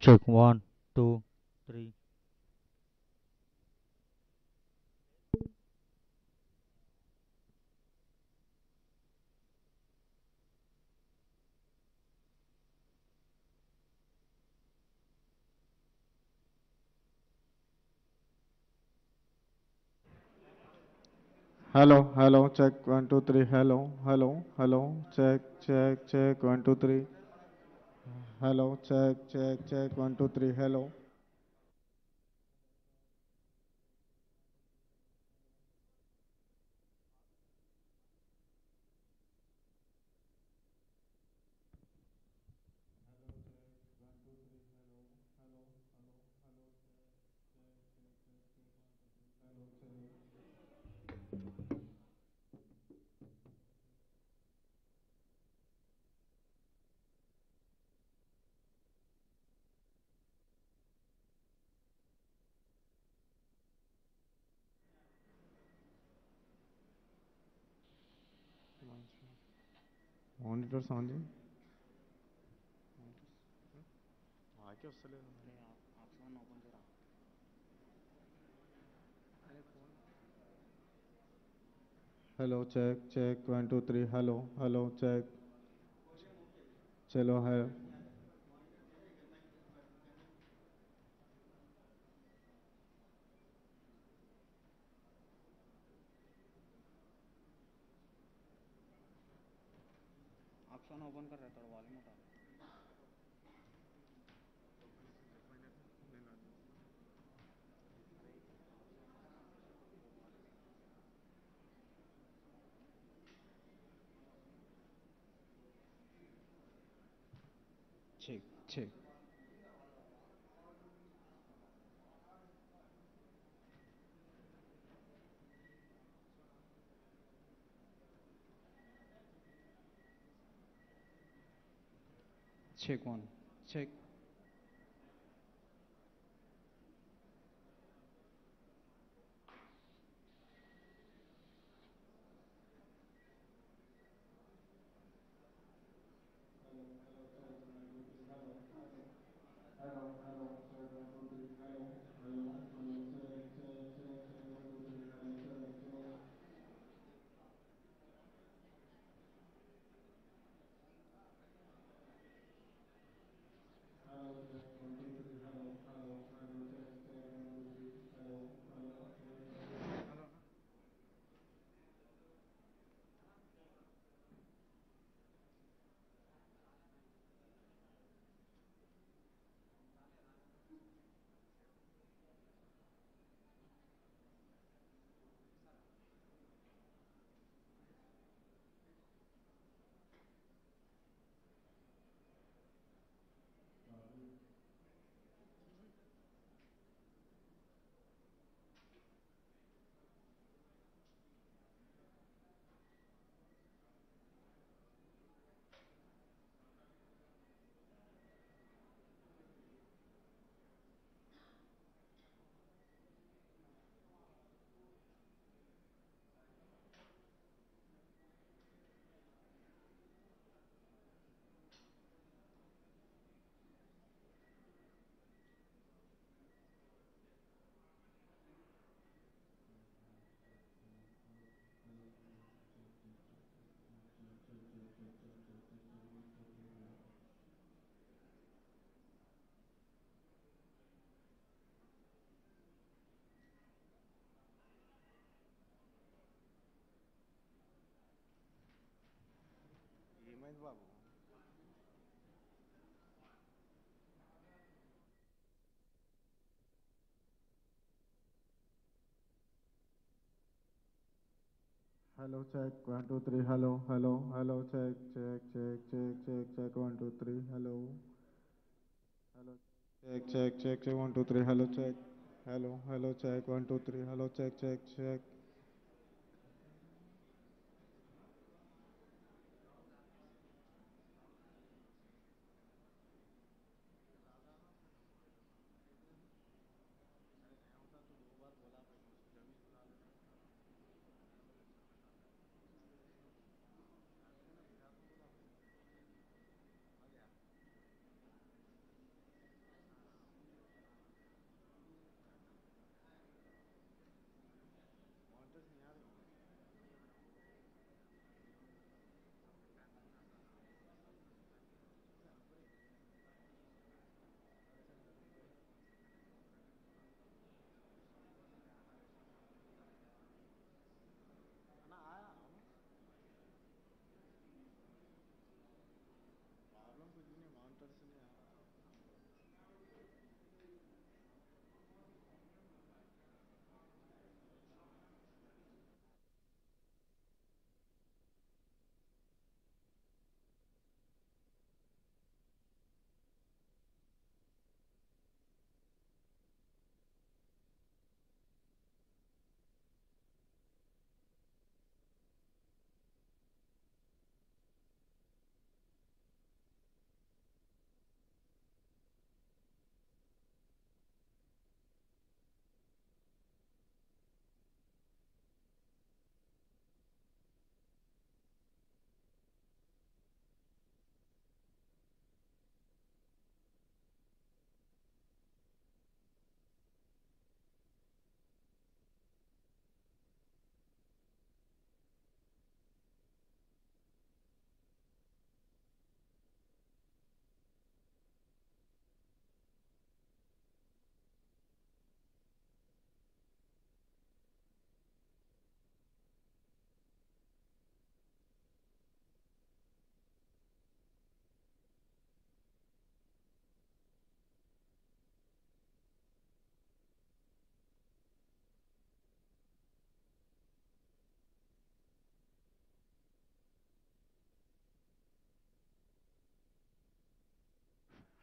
Check one, two, three. Hello, hello, check one, two, three. Hello, hello, hello, check, check, check one, two, three. Hello, check, check, check one, two, three. Hello. Monitor sound. Hello, check, check one, two, three. Hello, hello, check. चलो है option open कर रहा है थोड़ा volume उठा check, check. Check one check Hello, check one, two, three. Hello, hello, hello, check, check, check, check, check, check one, two, three. Hello, hello, check, check, check, check one, two, three. Hello, check. Hello, hello, check one, two, three. Hello, check, check, check.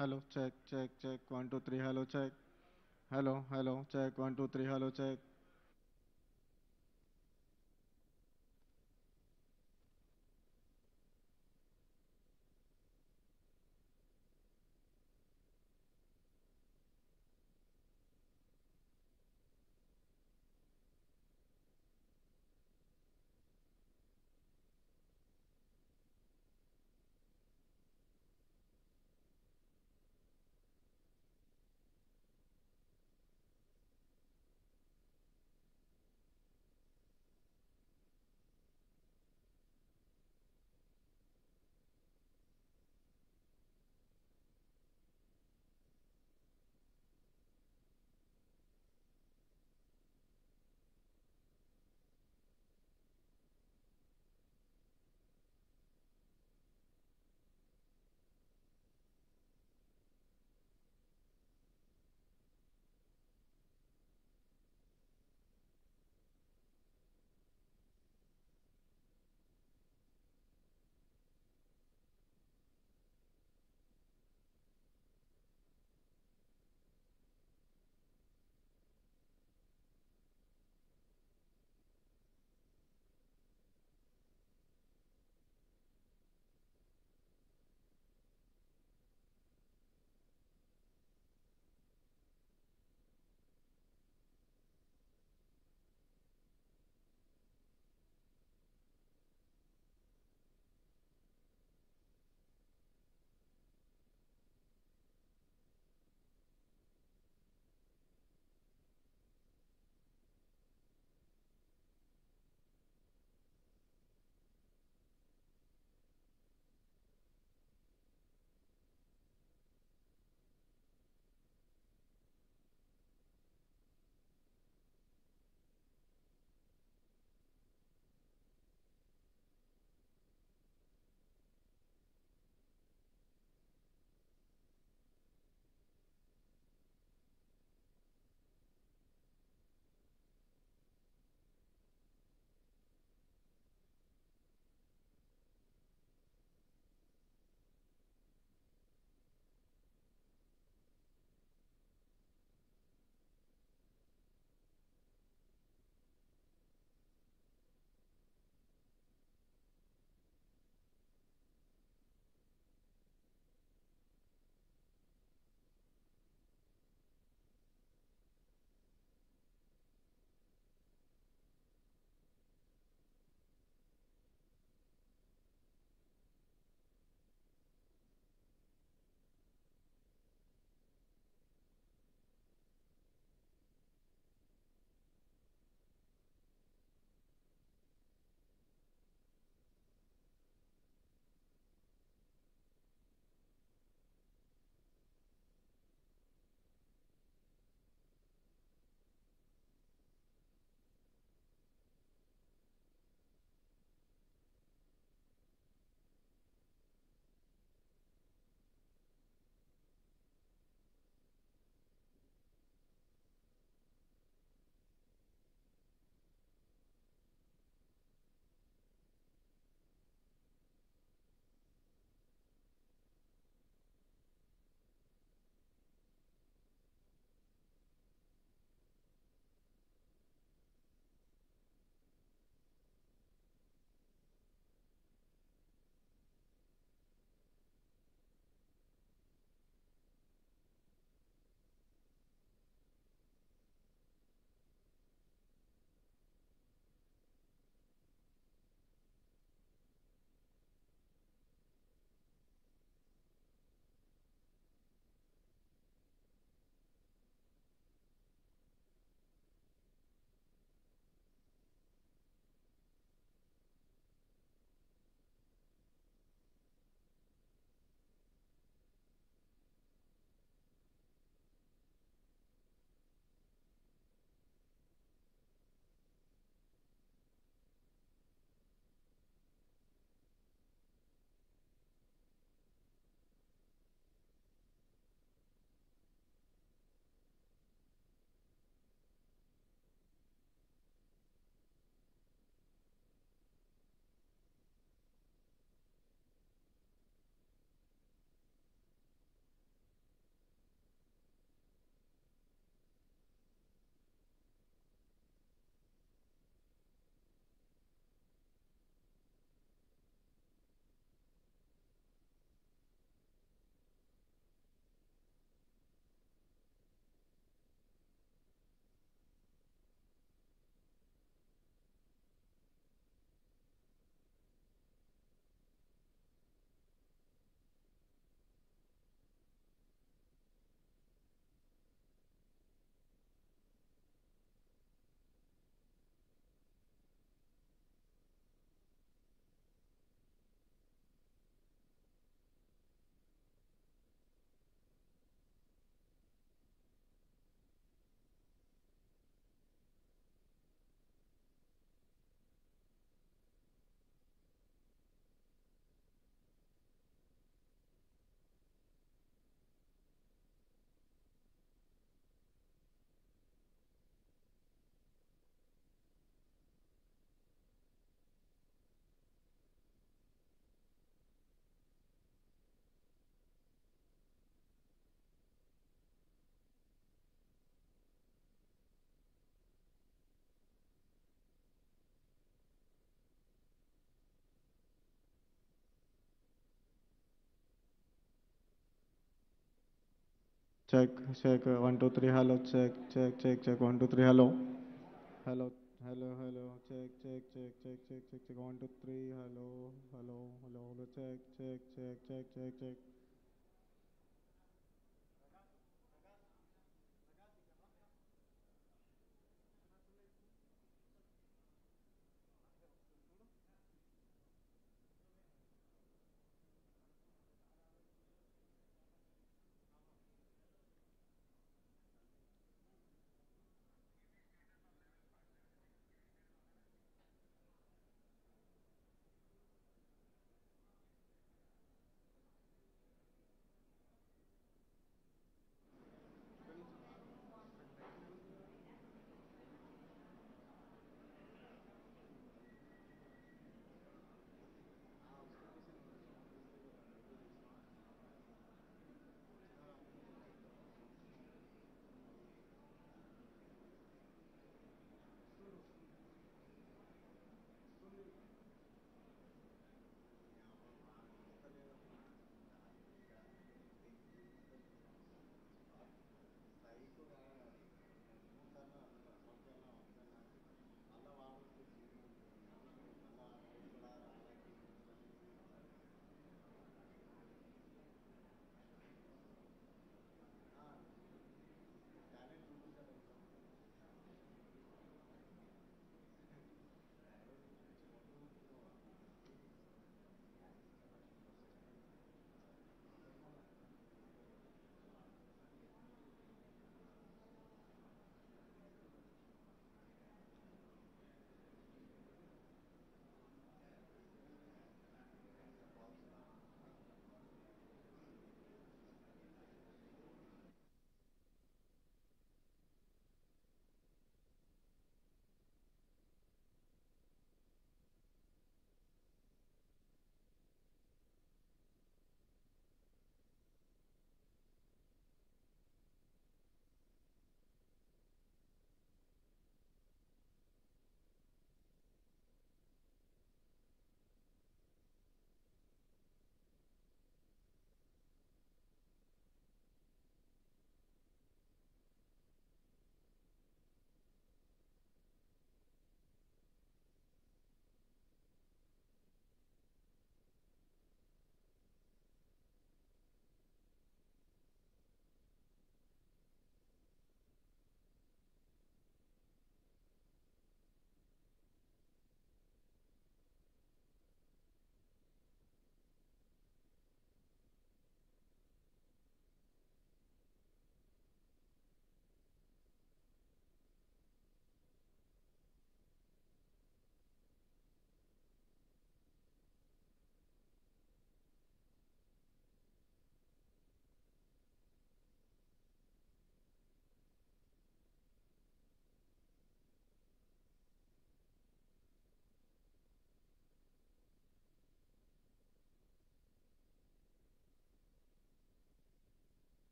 Hello, check, check, check. 1, 2, 3. Hello, check. Hello, check. 1, 2, 3. Hello, check. check, check, 1 2 3 hello, check, check, check, check, 1 2 3 hello, hello, hello, hello, check, check, check, check, check, check, check, 1 2 3 hello, hello, hello, hello, check, check, check, check, check, check.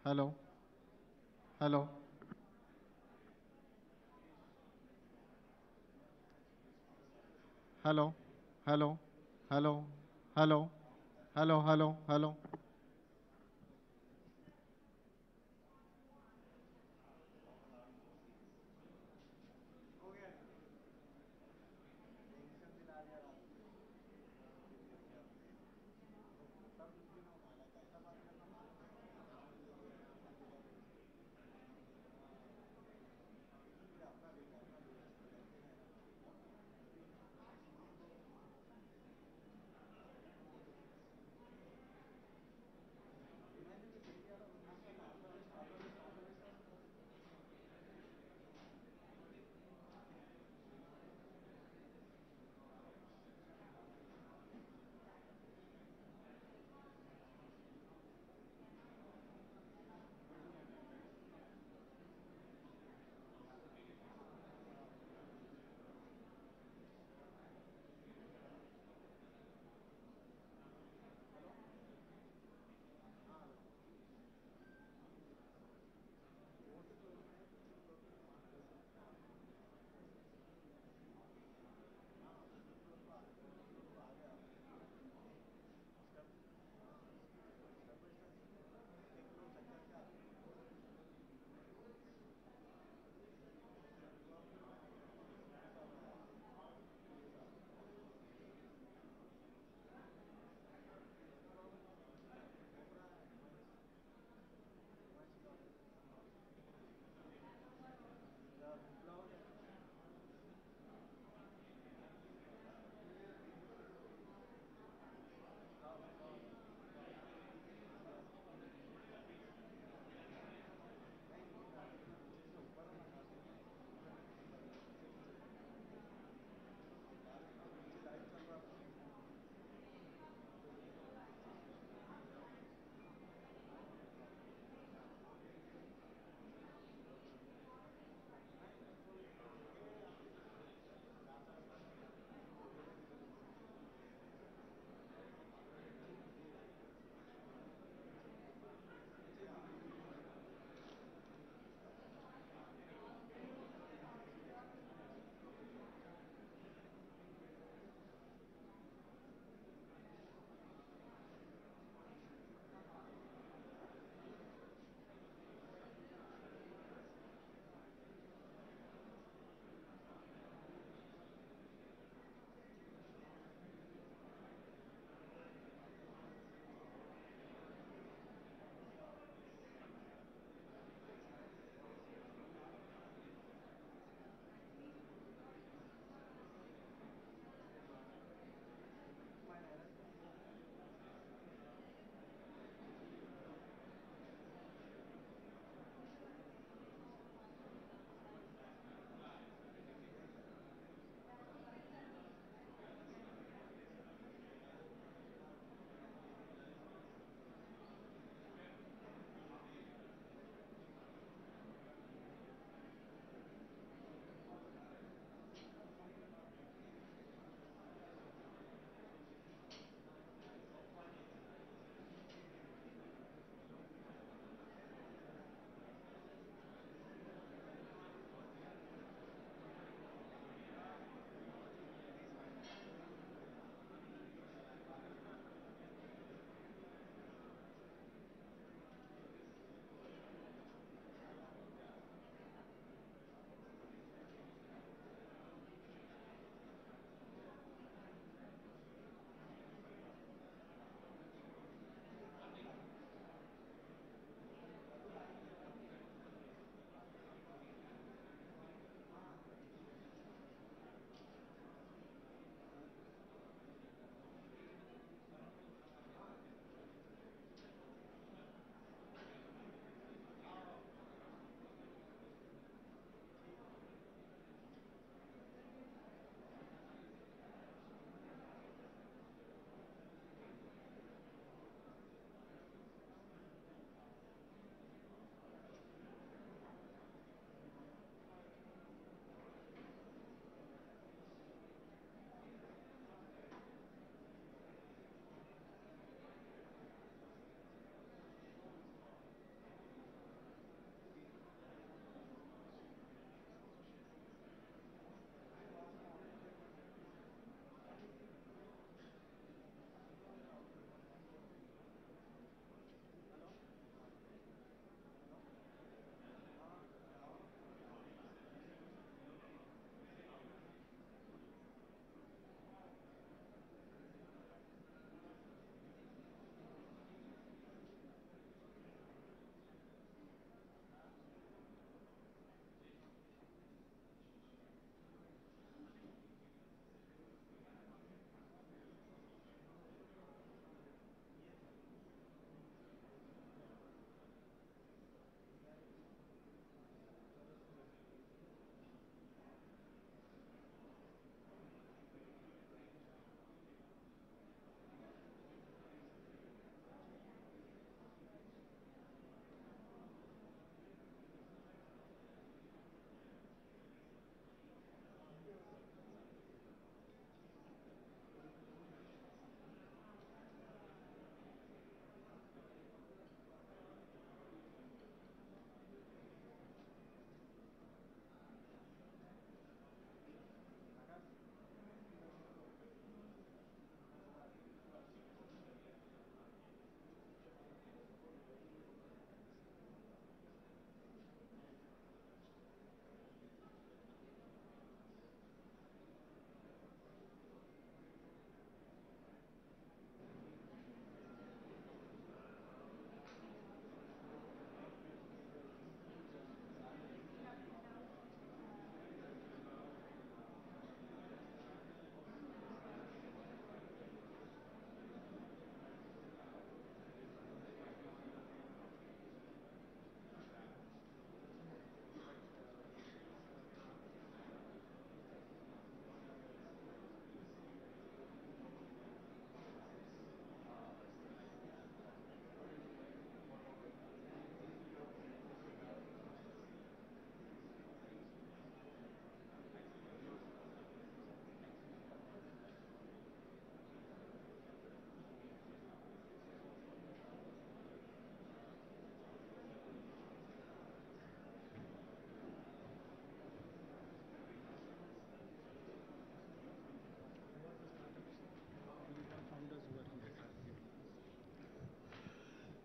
hello, hello, hello, hello, hello, hello, hello, hello, hello.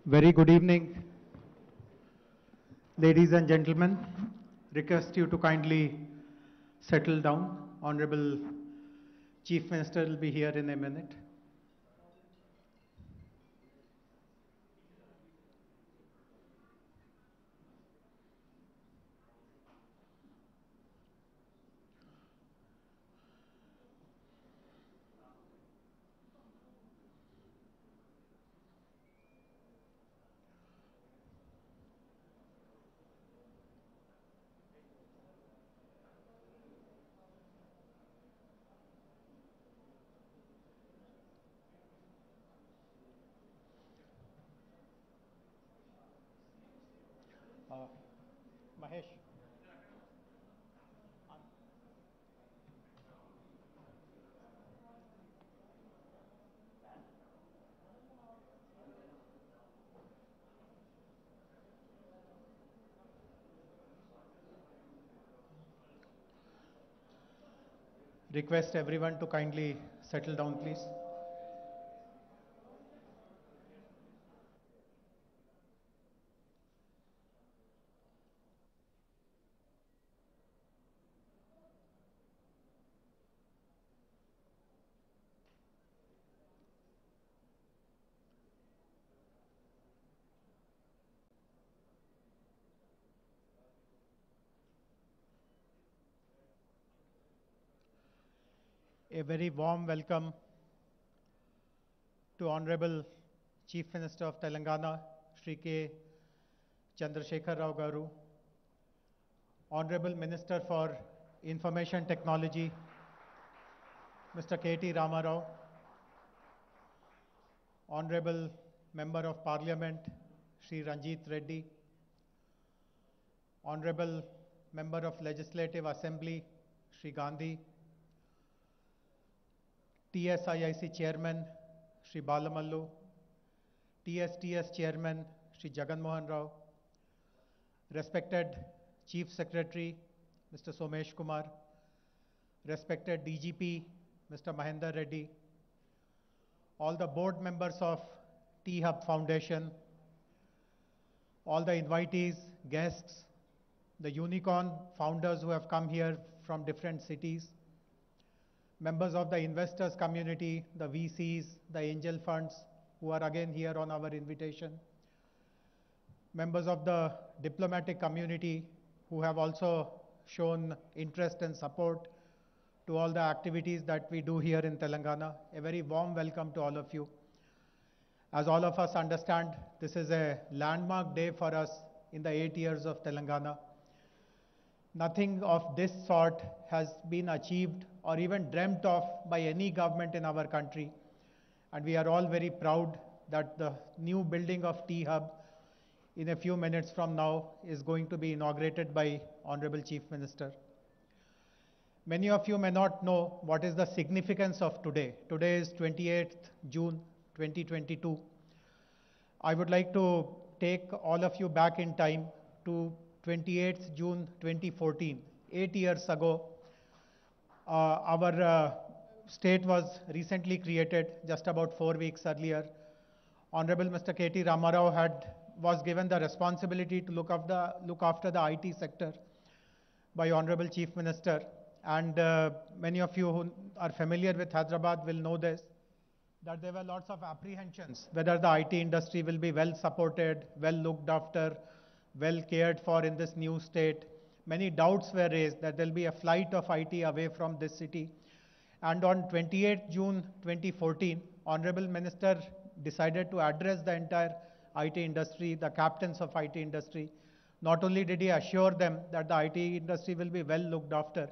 Very good evening, ladies and gentlemen. Request you to kindly settle down. Honorable Chief Minister will be here in a minute. Mahesh. Request everyone to kindly settle down, please. A very warm welcome to Honorable Chief Minister of Telangana, Shri K. Chandrasekhar Rao Garu, Honorable Minister for Information Technology, Mr. K.T. Ramarao, Honorable Member of Parliament, Shri Ranjit Reddy, Honorable Member of Legislative Assembly, Shri Gandhi, TSIIC Chairman, Shri Balamallu, TSTS Chairman, Shri Jagan Mohan Rao, respected Chief Secretary, Mr. Somesh Kumar, respected DGP, Mr. Mahendra Reddy, all the board members of T-Hub Foundation, all the invitees, guests, the unicorn founders who have come here from different cities, members of the investors community, the VCs, the angel funds who are again here on our invitation, members of the diplomatic community who have also shown interest and support to all the activities that we do here in Telangana. A very warm welcome to all of you. As all of us understand, this is a landmark day for us in the 8 years of Telangana. Nothing of this sort has been achieved or even dreamt of by any government in our country. And we are all very proud that the new building of T-Hub in a few minutes from now is going to be inaugurated by Honorable Chief Minister. Many of you may not know what is the significance of today. Today is 28th June 2022. I would like to take all of you back in time to 28th June 2014. 8 years ago, our state was recently created just about 4 weeks earlier. Honorable Mr. K.T. Ramarao was given the responsibility to look after the IT sector by Honorable Chief Minister. And many of you who are familiar with Hyderabad will know this, that there were lots of apprehensions whether the IT industry will be well supported, well looked after, well cared for in this new state. Many doubts were raised that there will be a flight of IT away from this city. And on 28th June 2014, Honorable Minister decided to address the entire IT industry, the captains of IT industry. Not only did he assure them that the IT industry will be well looked after,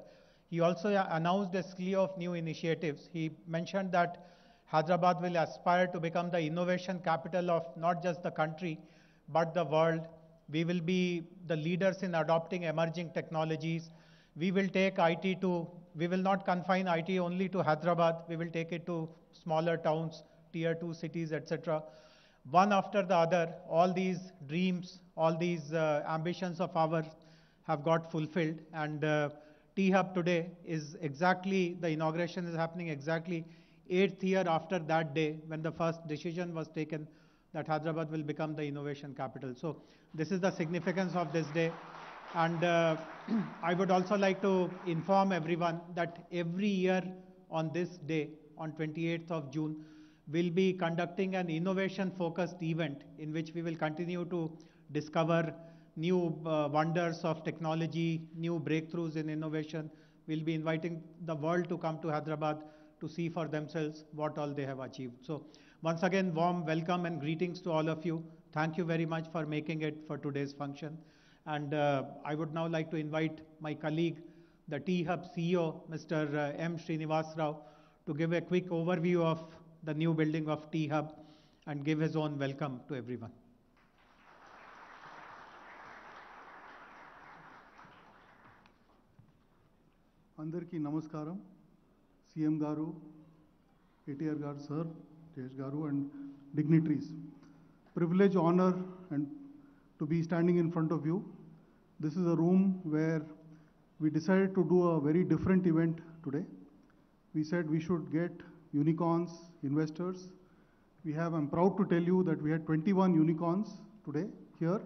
he also announced a slew of new initiatives. He mentioned that Hyderabad will aspire to become the innovation capital of not just the country, but the world. We will be the leaders in adopting emerging technologies. We will not confine IT only to Hyderabad. We will take it to smaller towns, tier 2 cities, etc. One after the other, all these dreams, all these ambitions of ours have got fulfilled. And T-Hub today is exactly, the inauguration is happening exactly 8th year after that day when the first decision was taken that Hyderabad will become the innovation capital. So this is the significance of this day. And I would also like to inform everyone that every year on this day, on 28th of June, we'll be conducting an innovation-focused event in which we will continue to discover new wonders of technology, new breakthroughs in innovation. We'll be inviting the world to come to Hyderabad to see for themselves what all they have achieved. So once again, warm welcome and greetings to all of you. Thank you very much for making it for today's function. And I would now like to invite my colleague, the T-Hub CEO, Mr. M. Srinivas Rao, to give a quick overview of the new building of T-Hub and give his own welcome to everyone. Andarki Namaskaram, CM Garu, KCR Garu Sir, Jesh Garu and dignitaries. Privilege, honor and to be standing in front of you. This is a room where we decided to do a very different event today. We said we should get unicorns, investors. I'm proud to tell you that we had 21 unicorns today here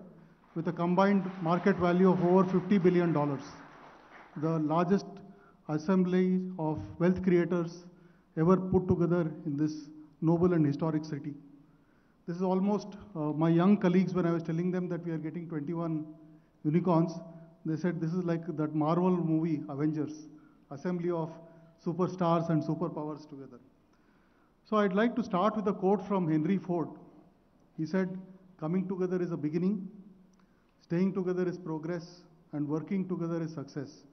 with a combined market value of over $50 billion. The largest assembly of wealth creators ever put together in this noble and historic city. This is almost my young colleagues, when I was telling them that we are getting 21 unicorns, they said this is like that Marvel movie, Avengers, assembly of superstars and superpowers together. So I'd like to start with a quote from Henry Ford. He said, "Coming together is a beginning, staying together is progress, and working together is success."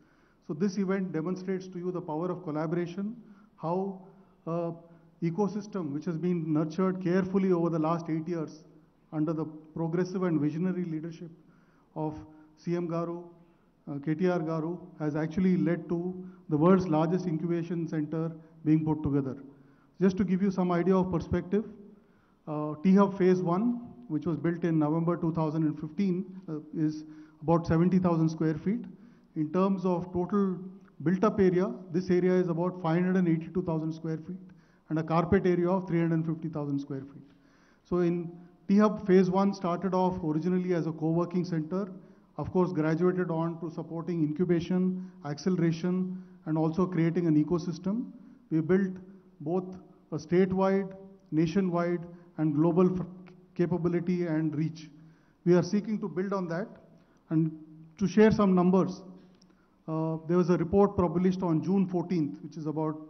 So this event demonstrates to you the power of collaboration, how ecosystem which has been nurtured carefully over the last 8 years under the progressive and visionary leadership of CM Garu, KCR Garu, has actually led to the world's largest incubation center being put together. Just to give you some idea of perspective, T-Hub Phase 1, which was built in November 2015, is about 70,000 square feet. In terms of total built-up area, this area is about 582,000 square feet and a carpet area of 350,000 square feet. So in T-Hub Phase 1 started off originally as a co-working center, of course graduated on to supporting incubation, acceleration, and also creating an ecosystem. We built both a statewide, nationwide, and global capability and reach. We are seeking to build on that. And to share some numbers, there was a report published on June 14th, which is about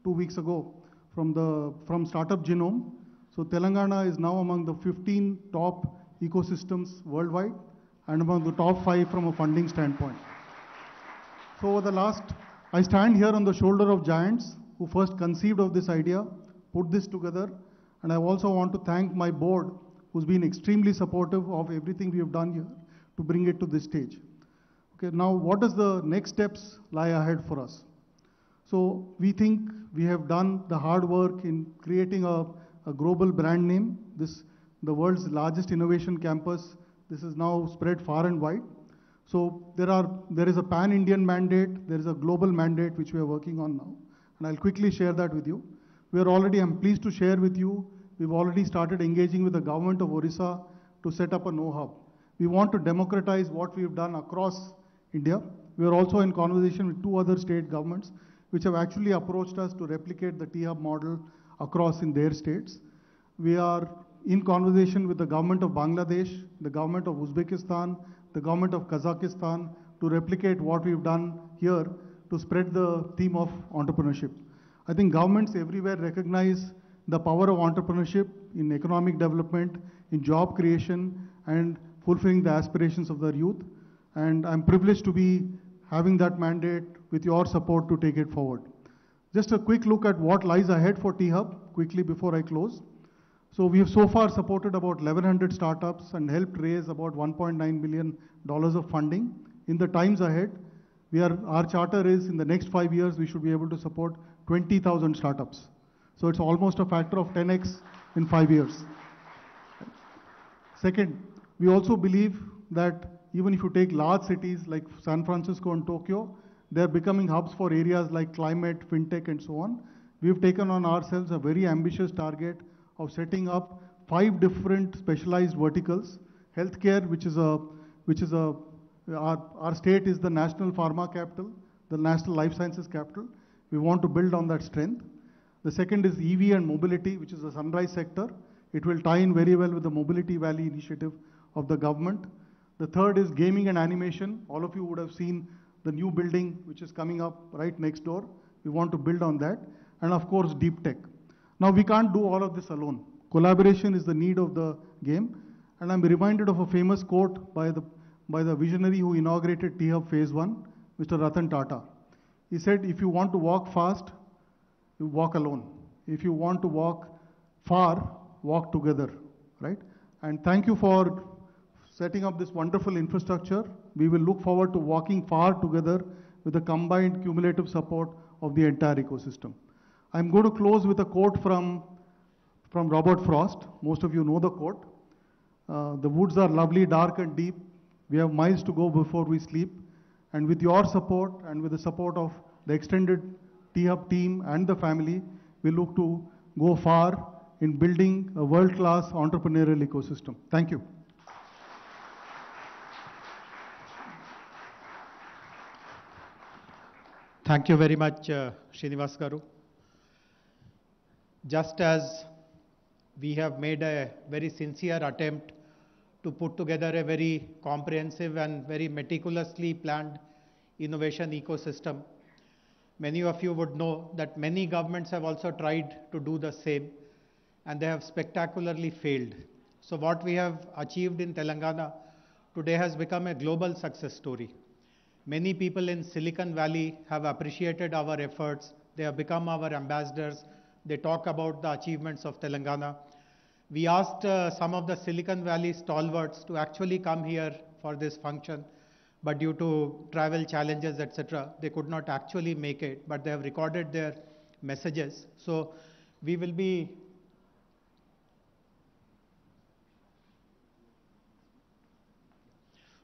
2 weeks ago, from Startup Genome. So Telangana is now among the 15 top ecosystems worldwide and among the top 5 from a funding standpoint. So over the last, I stand here on the shoulder of giants who first conceived of this idea, put this together, and I also want to thank my board who's been extremely supportive of everything we have done here to bring it to this stage. Okay, now what does the next steps lie ahead for us? So we think we have done the hard work in creating a global brand name. The world's largest innovation campus. This is now spread far and wide. So there is a pan-Indian mandate, there is a global mandate which we are working on now. And I'll quickly share that with you. I'm pleased to share with you, we've already started engaging with the government of Orissa to set up a know-how. We want to democratize what we've done across India. We are also in conversation with 2 other state governments which have actually approached us to replicate the T-Hub model across in their states. We are in conversation with the government of Bangladesh, the government of Uzbekistan, the government of Kazakhstan to replicate what we've done here to spread the theme of entrepreneurship. I think governments everywhere recognize the power of entrepreneurship in economic development, in job creation, and fulfilling the aspirations of their youth. And I'm privileged to be having that mandate with your support to take it forward. Just a quick look at what lies ahead for T-Hub, quickly before I close. So we have so far supported about 1,100 startups and helped raise about $1.9 million of funding. In the times ahead, our charter is in the next 5 years, we should be able to support 20,000 startups. So it's almost a factor of 10x in 5 years. Second, we also believe that even if you take large cities like San Francisco and Tokyo, they're becoming hubs for areas like climate, fintech, and so on. We've taken on ourselves a very ambitious target of setting up 5 different specialized verticals. Healthcare, our state is the national pharma capital, the national life sciences capital. We want to build on that strength. The second is EV and mobility, which is the sunrise sector. It will tie in very well with the Mobility Valley initiative of the government. The third is gaming and animation. All of you would have seen the new building which is coming up right next door. We want to build on that. And of course, deep tech. Now, we can't do all of this alone. Collaboration is the need of the game. And I'm reminded of a famous quote by the visionary who inaugurated T-Hub Phase 1, Mr. Ratan Tata. He said, if you want to walk fast, you walk alone. If you want to walk far, walk together, right? And thank you for setting up this wonderful infrastructure. We will look forward to walking far together with the combined cumulative support of the entire ecosystem. I'm going to close with a quote from Robert Frost. Most of you know the quote. The woods are lovely, dark and deep. We have miles to go before we sleep. And with your support and with the support of the extended T-Hub team and the family, we look to go far in building a world-class entrepreneurial ecosystem. Thank you. Thank you very much, Srinivas Garu. Just as we have made a very sincere attempt to put together a very comprehensive and very meticulously planned innovation ecosystem, many of you would know that many governments have also tried to do the same, and they have spectacularly failed. So what we have achieved in Telangana today has become a global success story. Many people in Silicon Valley have appreciated our efforts. They have become our ambassadors. They talk about the achievements of Telangana. We asked some of the Silicon Valley stalwarts to actually come here for this function, but due to travel challenges, etc., they could not actually make it, but they have recorded their messages. So we will be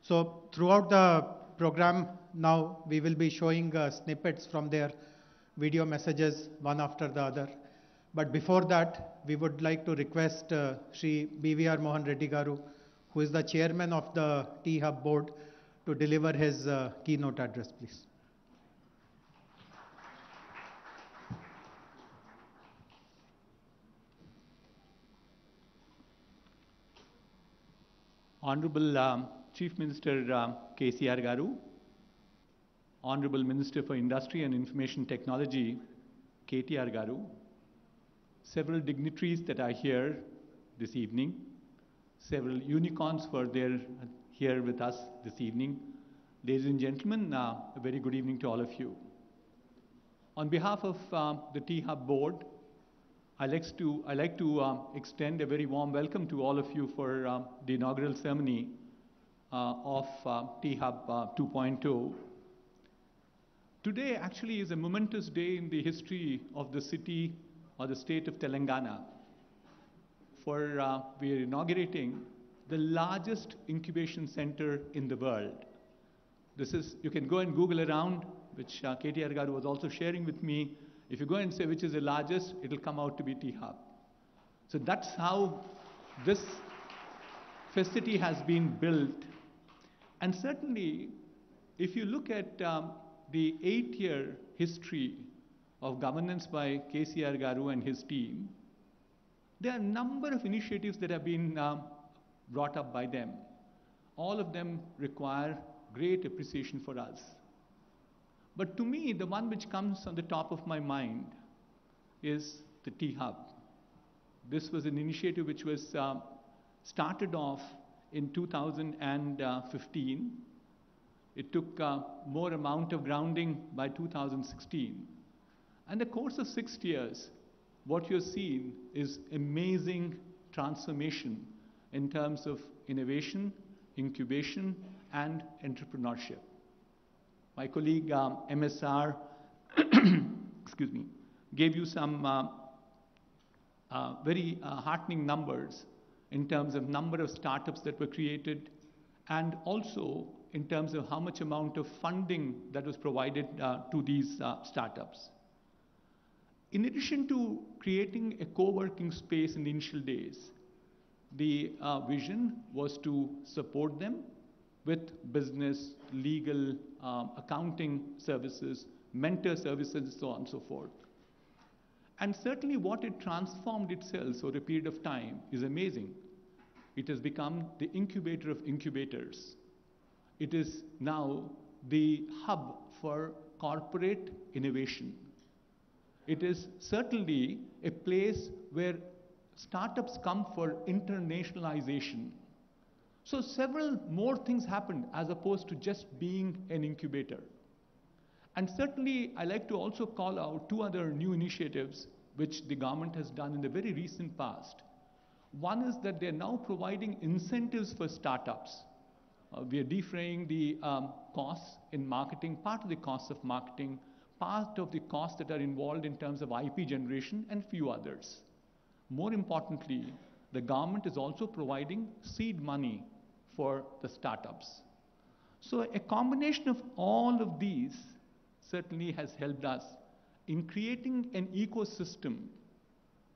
throughout the program now, we will be showing snippets from their video messages one after the other. But before that, we would like to request Shri BVR Mohan Reddy Garu, who is the chairman of the T-Hub board, to deliver his keynote address, please. Honorable Chief Minister KCR Garu, Honorable Minister for Industry and Information Technology KTR Garu, several dignitaries that are here this evening, several unicorns were there here with us this evening. Ladies and gentlemen, a very good evening to all of you. On behalf of the T-Hub board, I'd like to extend a very warm welcome to all of you for the inaugural ceremony of T-Hub 2.0. Today actually is a momentous day in the history of the city or the state of Telangana. For we are inaugurating the largest incubation center in the world. This is, you can go and Google around, which KTR Garu was also sharing with me. If you go and say which is the largest, it'll come out to be T-Hub. So that's how this facility has been built. And certainly, if you look at the 8-year history of governance by KCR Garu and his team, there are a number of initiatives that have been brought up by them. All of them require great appreciation for us. But to me, the one which comes on the top of my mind is the T-Hub. This was an initiative which was started off in 2015. It took more amount of grounding by 2016. And the course of 6 years, what you're seeing is amazing transformation in terms of innovation, incubation, and entrepreneurship. My colleague MSR excuse me, gave you some very heartening numbers in terms of number of startups that were created, and also in terms of how much amount of funding that was provided to these startups. In addition to creating a co-working space in the initial days, The vision was to support them with business, legal, accounting services, mentor services, and so on and so forth. And certainly what it transformed itself over a period of time is amazing. It has become the incubator of incubators. It is now the hub for corporate innovation. It is certainly a place where startups come for internationalization. So several more things happened as opposed to just being an incubator. And certainly, I like to also call out two other new initiatives which the government has done in the very recent past. One is that they're now providing incentives for startups. We are defraying the costs in marketing, part of the costs of marketing, part of the costs that are involved in terms of IP generation, and few others. More importantly, the government is also providing seed money for the startups. So a combination of all of these certainly has helped us in creating an ecosystem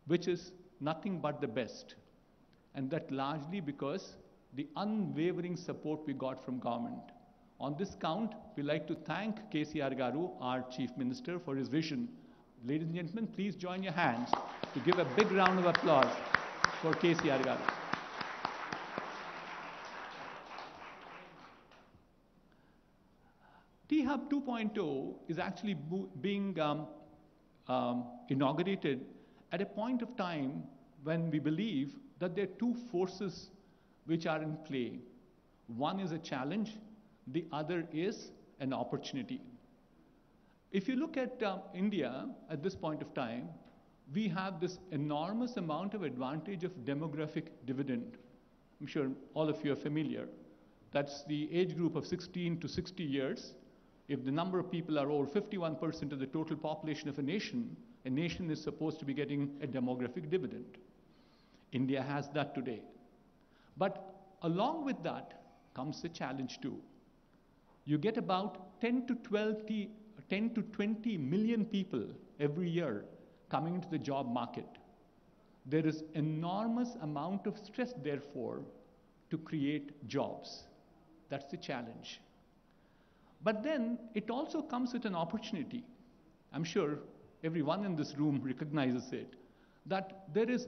which is nothing but the best. And that largely because the unwavering support we got from government. On this count, we like to thank KCR Garu, our Chief Minister, for his vision. Ladies and gentlemen, please join your hands to give a big round of applause for KCR Garu. T-Hub 2.0 is actually being inaugurated at a point of time when we believe that there are two forces which are in play. One is a challenge, the other is an opportunity. If you look at India at this point of time, we have this enormous amount of advantage of demographic dividend. I'm sure all of you are familiar. That's the age group of 16 to 60 years. If the number of people are over 51% of the total population of a nation is supposed to be getting a demographic dividend. India has that today. But along with that comes the challenge too. You get about 10 to 20 million people every year coming into the job market. There is enormous amount of stress, therefore, to create jobs. That's the challenge. But then it also comes with an opportunity. I'm sure everyone in this room recognizes it, that there is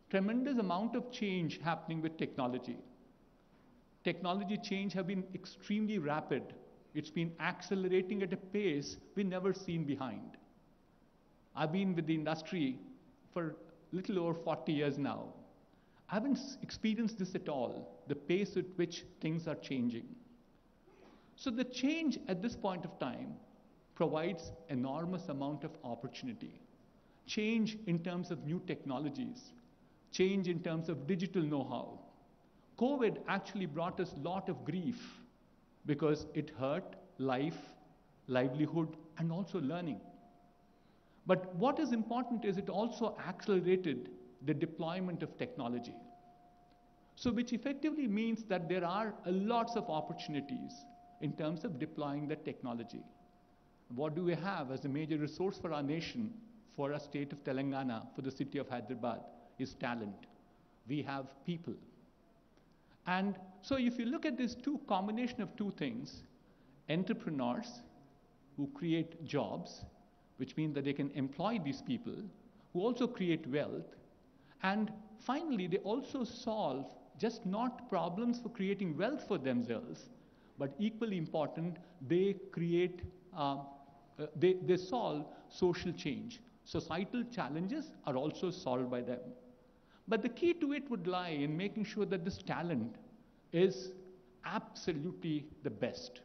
tremendous amount of change happening with technology. Technology change have been extremely rapid. It's been accelerating at a pace we've never seen behind. I've been with the industry for a little over 40 years now. I haven't experienced this at all, the pace at which things are changing. So the change at this point of time provides enormous amount of opportunity. Change in terms of new technologies, change in terms of digital know-how. COVID actually brought us a lot of grief because it hurt life, livelihood, and also learning. But what is important is it also accelerated the deployment of technology. So which effectively means that there are lots of opportunities in terms of deploying the technology. What do we have as a major resource for our nation, for our state of Telangana, for the city of Hyderabad, is talent. We have people. And so if you look at this combination of two things, entrepreneurs who create jobs, which means that they can employ these people, who also create wealth, and finally they also solve just not problems for creating wealth for themselves, but equally important, they create, they solve social change. Societal challenges are also solved by them. But the key to it would lie in making sure that this talent is absolutely the best.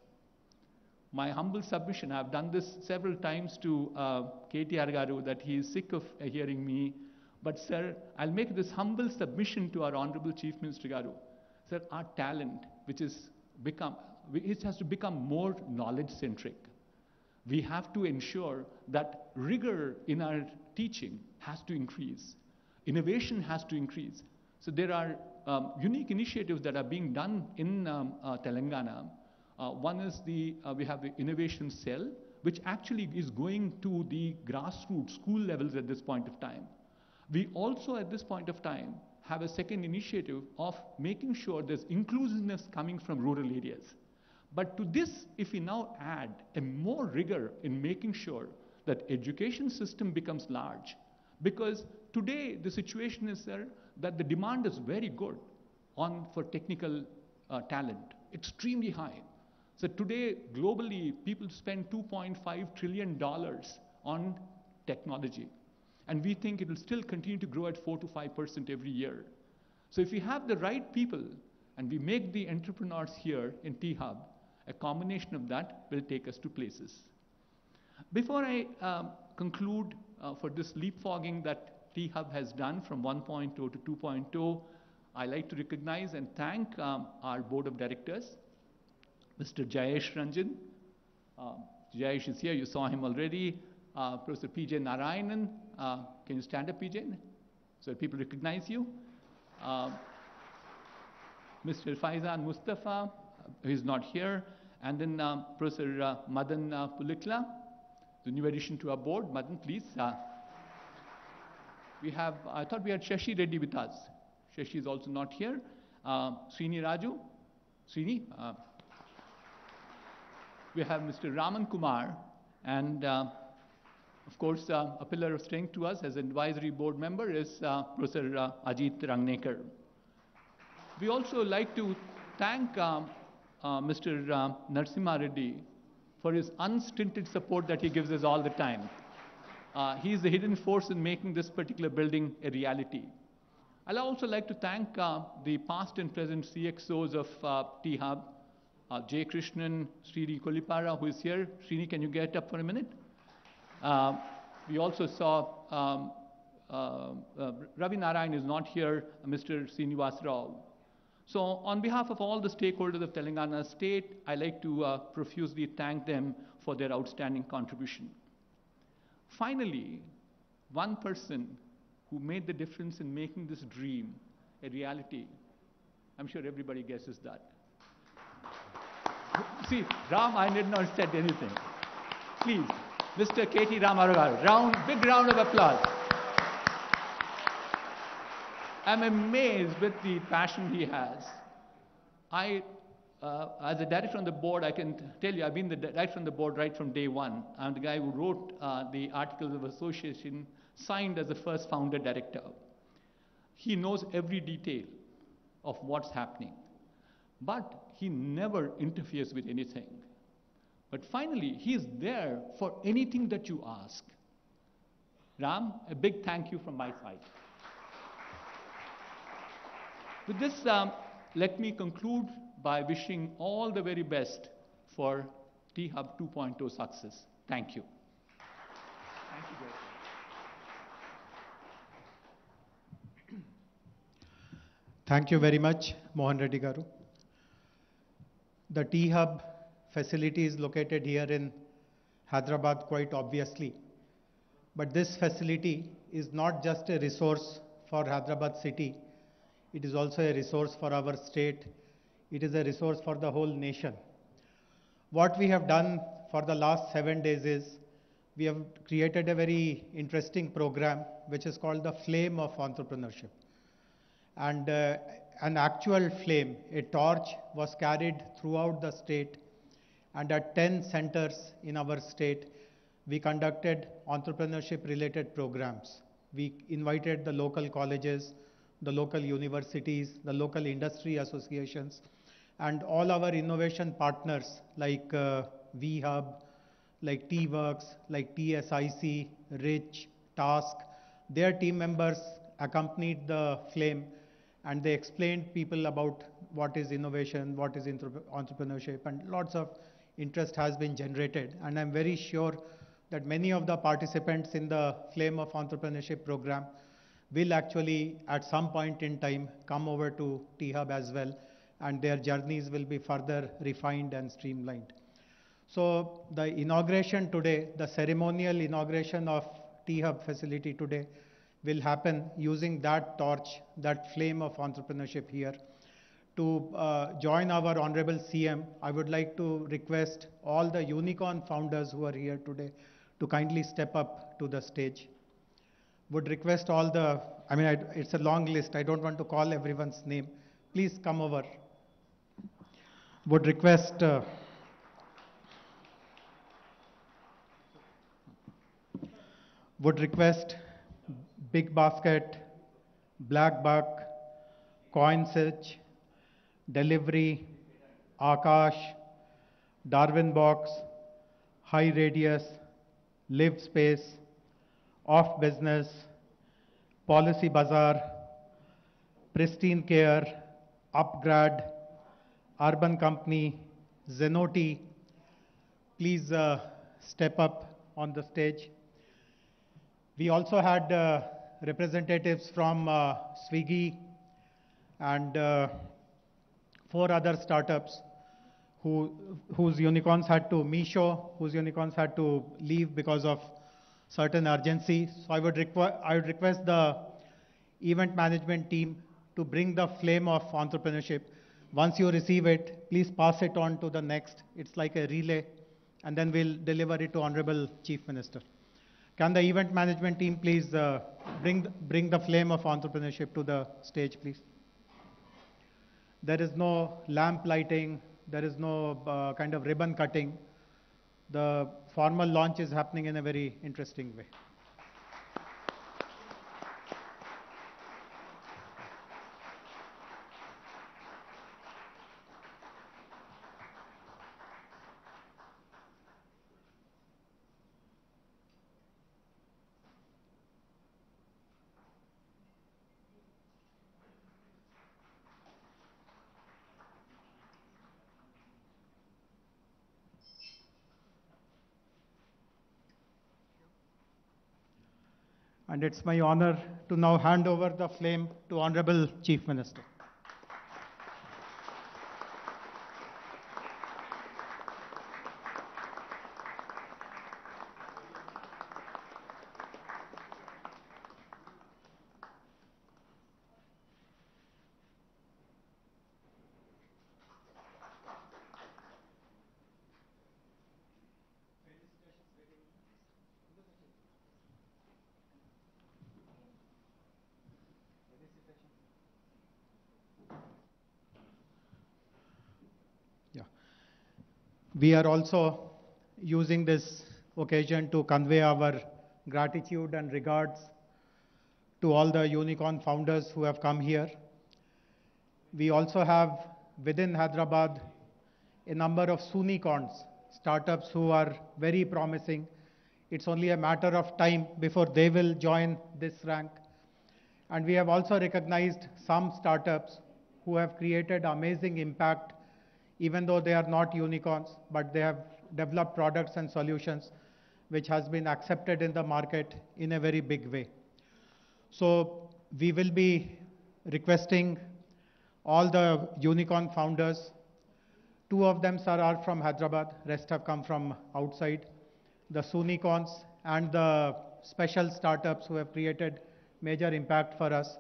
My humble submission, I've done this several times to KTR Garu, that he is sick of hearing me. But sir, I'll make this humble submission to our Honorable Chief Minister Garu. Sir, our talent, it has to become more knowledge-centric. We have to ensure that rigor in our teaching has to increase. Innovation has to increase. So there are unique initiatives that are being done in Telangana. One is we have the innovation cell, which actually is going to the grassroots school levels at this point of time. We also at this point of time have a second initiative of making sure there's inclusiveness coming from rural areas. But to this, if we now add a more rigor in making sure that education system becomes large, because today the situation is, sir, that the demand is very good for technical talent, extremely high. So today, globally, people spend $2.5 trillion on technology. And we think it will still continue to grow at 4 to 5% every year. So if we have the right people and we make the entrepreneurs here in T-Hub, a combination of that will take us to places. Before I conclude for this leapfrogging that T-Hub has done from 1.0 to 2.0, I like to recognize and thank our board of directors, Mr. Jayesh Ranjan. Jayesh is here, you saw him already. Professor P.J. Narayanan, can you stand up, P.J., so that people recognize you? Mr. Faizan Mustafa, who is not here, and then Professor Madan Pulikla, the new addition to our board. Madan, please. We have, I thought we had Shashi Reddy with us. Shashi is also not here. Srini Raju. Srini. We have Mr. Raman Kumar, and of course, a pillar of strength to us as an advisory board member is Professor Ajit Rangnekar. We also like to thank Mr. Narasimha Reddy for his unstinted support that he gives us all the time. He is the hidden force in making this particular building a reality. I'd also like to thank the past and present CXOs of T-Hub, J. Krishnan, Srini Kolipara, who is here. Srini, can you get up for a minute? We also saw Ravi Narayan is not here, Mr. Srinivas Rao. So on behalf of all the stakeholders of Telangana State, I like to profusely thank them for their outstanding contribution. Finally, one person who made the difference in making this dream a reality, I'm sure everybody guesses that. See, Ram, I did not say anything. Please, Mr. K.T. Ramarugaru, big round of applause. I'm amazed with the passion he has. As a director on the board, I can tell you, I've been the director on the board right from day one. I'm the guy who wrote the Articles of Association, signed as the first founder director. He knows every detail of what's happening, but he never interferes with anything. But finally, he is there for anything that you ask. Ram, a big thank you from my side. With this, let me conclude by wishing all the very best for T-Hub 2.0 success. Thank you. Thank you, Director. Thank you very much, Mohan Reddy Garu. The T-Hub facility is located here in Hyderabad quite obviously. But this facility is not just a resource for Hyderabad city. It is also a resource for our state. It is a resource for the whole nation. What we have done for the last 7 days is we have created a very interesting program which is called the Flame of Entrepreneurship. And an actual flame, a torch, was carried throughout the state, and at 10 centers in our state, we conducted entrepreneurship-related programs. We invited the local colleges, the local universities, the local industry associations, and all our innovation partners like VHub, like T-Works, like TSIC, Rich, Task. Their team members accompanied the flame, and they explained people about what is innovation, what is entrepreneurship, and lots of interest has been generated. And I'm very sure that many of the participants in the Flame of Entrepreneurship program will actually at some point in time come over to T-Hub as well, and their journeys will be further refined and streamlined. So the inauguration today, the ceremonial inauguration of T-Hub facility today will happen using that torch, that flame of entrepreneurship here. To join our Honorable CM, I would like to request all the unicorn founders who are here today to kindly step up to the stage. Would request all the it's a long list. I don't want to call everyone's name. Please come over. Would request Big Basket, Black Buck, CoinSearch, Delivery, Akash, Darwin Box, High Radius, Live Space, Off Business, Policy Bazaar, Pristine Care, Upgrad, Urban Company, Zenoti. Please step up on the stage. We also had representatives from Swiggy and 4 other startups whose unicorns had to leave because of certain urgency. So I would request the event management team to bring the flame of entrepreneurship. Once you receive it, please pass it on to the next. It's like a relay, and then we'll deliver it to Honorable Chief Minister. Can the event management team please bring the flame of entrepreneurship to the stage, please? There is no lamp lighting. There is no kind of ribbon cutting. The formal launch is happening in a very interesting way. And it's my honor to now hand over the flame to Honorable Chief Minister. We are also using this occasion to convey our gratitude and regards to all the unicorn founders who have come here. We also have within Hyderabad a number of Sunicorns, startups who are very promising. It's only a matter of time before they will join this rank. And we have also recognized some startups who have created amazing impact, even though they are not unicorns, but they have developed products and solutions which has been accepted in the market in a very big way. So we will be requesting all the unicorn founders. 2 of them, sir, are from Hyderabad, rest have come from outside. The Sunicorns and the special startups who have created major impact for us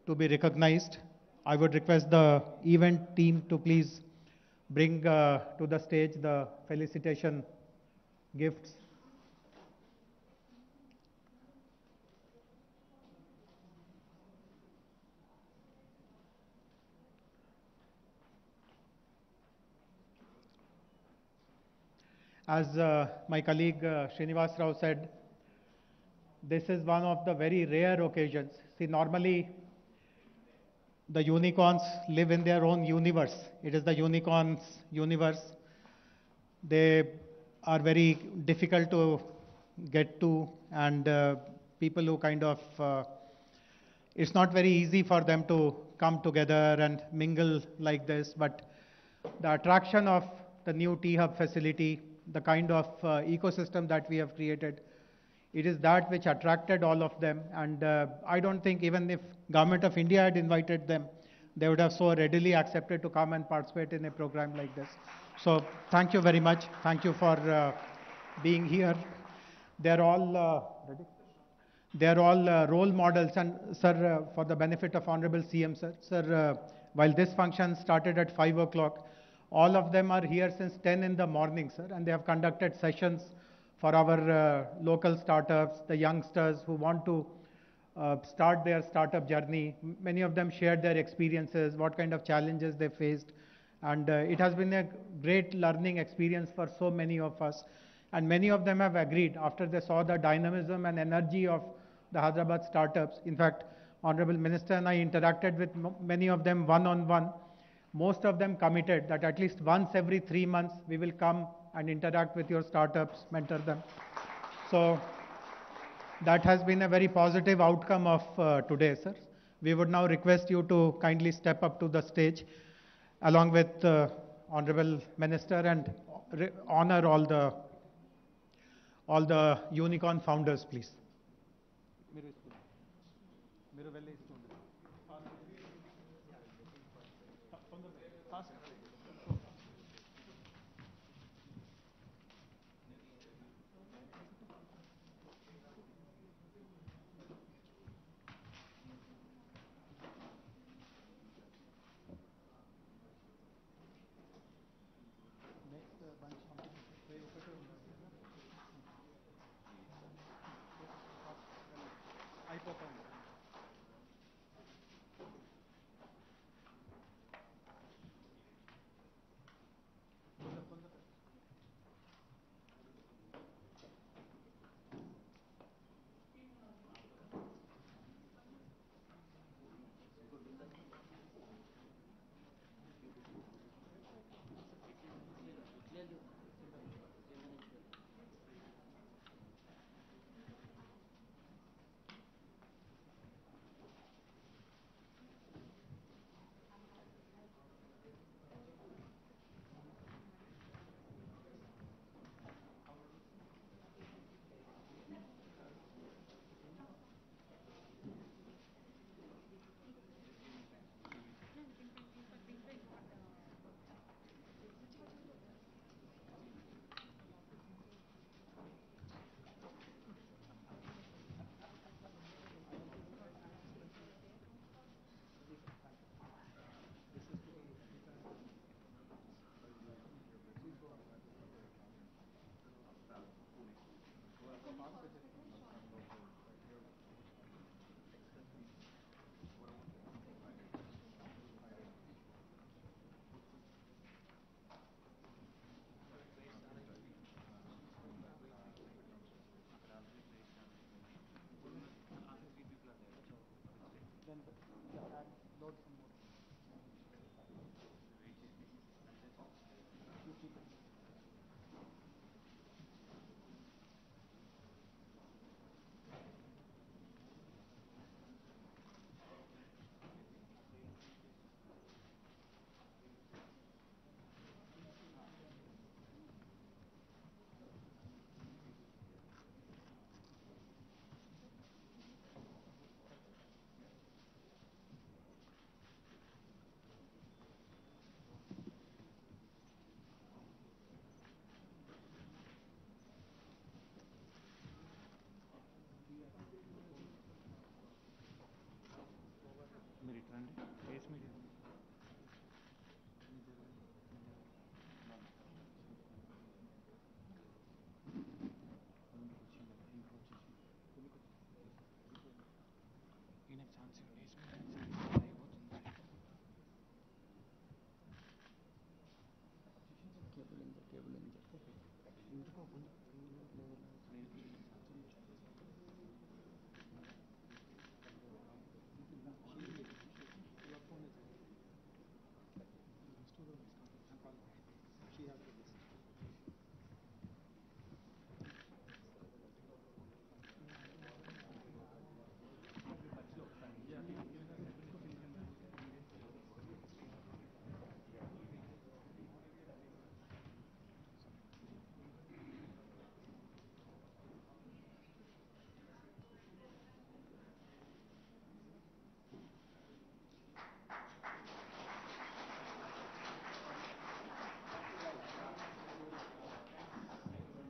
to be recognized. I would request the event team to please bring to the stage the felicitation gifts. As my colleague Srinivas Rao said, this is one of the very rare occasions. See, normally the unicorns live in their own universe. It is the unicorns' universe. They are very difficult to get to, and people who kind of, it's not very easy for them to come together and mingle like this, but the attraction of the new T-Hub facility, the kind of ecosystem that we have created, it is that which attracted all of them. And I don't think even if Government of India had invited them, they would have so readily accepted to come and participate in a program like this. So thank you very much. Thank you for being here. They're all role models. And sir, for the benefit of Honorable CM, sir, while this function started at 5 o'clock, all of them are here since 10 in the morning, sir, and they have conducted sessions for our local startups, the youngsters who want to start their startup journey. Many of them shared their experiences, what kind of challenges they faced. And it has been a great learning experience for so many of us. And many of them have agreed after they saw the dynamism and energy of the Hyderabad startups. In fact, Honorable Minister and I interacted with many of them one-on-one. Most of them committed that at least once every 3 months we will come and interact with your startups, mentor them. So that has been a very positive outcome of today, sir. We would now request you to kindly step up to the stage along with Honorable Minister and honor all the unicorn founders, please.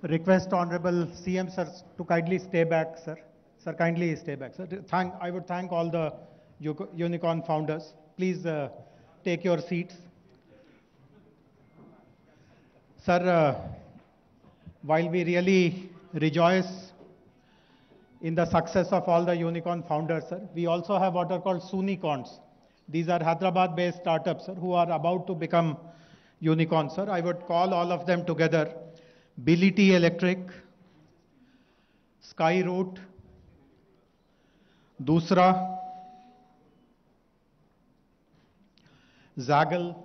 Request Honorable CM sir to kindly stay back, sir. Sir, kindly stay back. Sir, I would thank all the unicorn founders. Please take your seats. Sir, while we really rejoice in the success of all the unicorn founders, sir. We also have what are called Sunicorns. These are Hyderabad-based startups, sir, who are about to become unicorns, sir. I would call all of them together. Bility Electric, Skyroot, Dusra, Zaggle,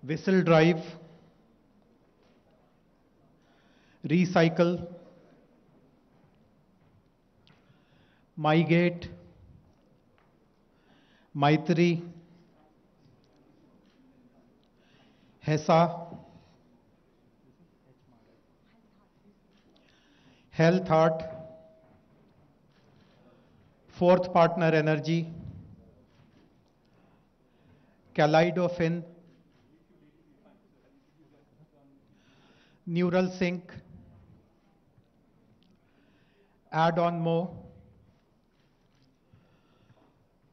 Whistle Drive, Recycle, MyGate, Maitri, HESA, Health Heart, Fourth Partner Energy, Kaleidofin, Neural Sync, Add-on Mo,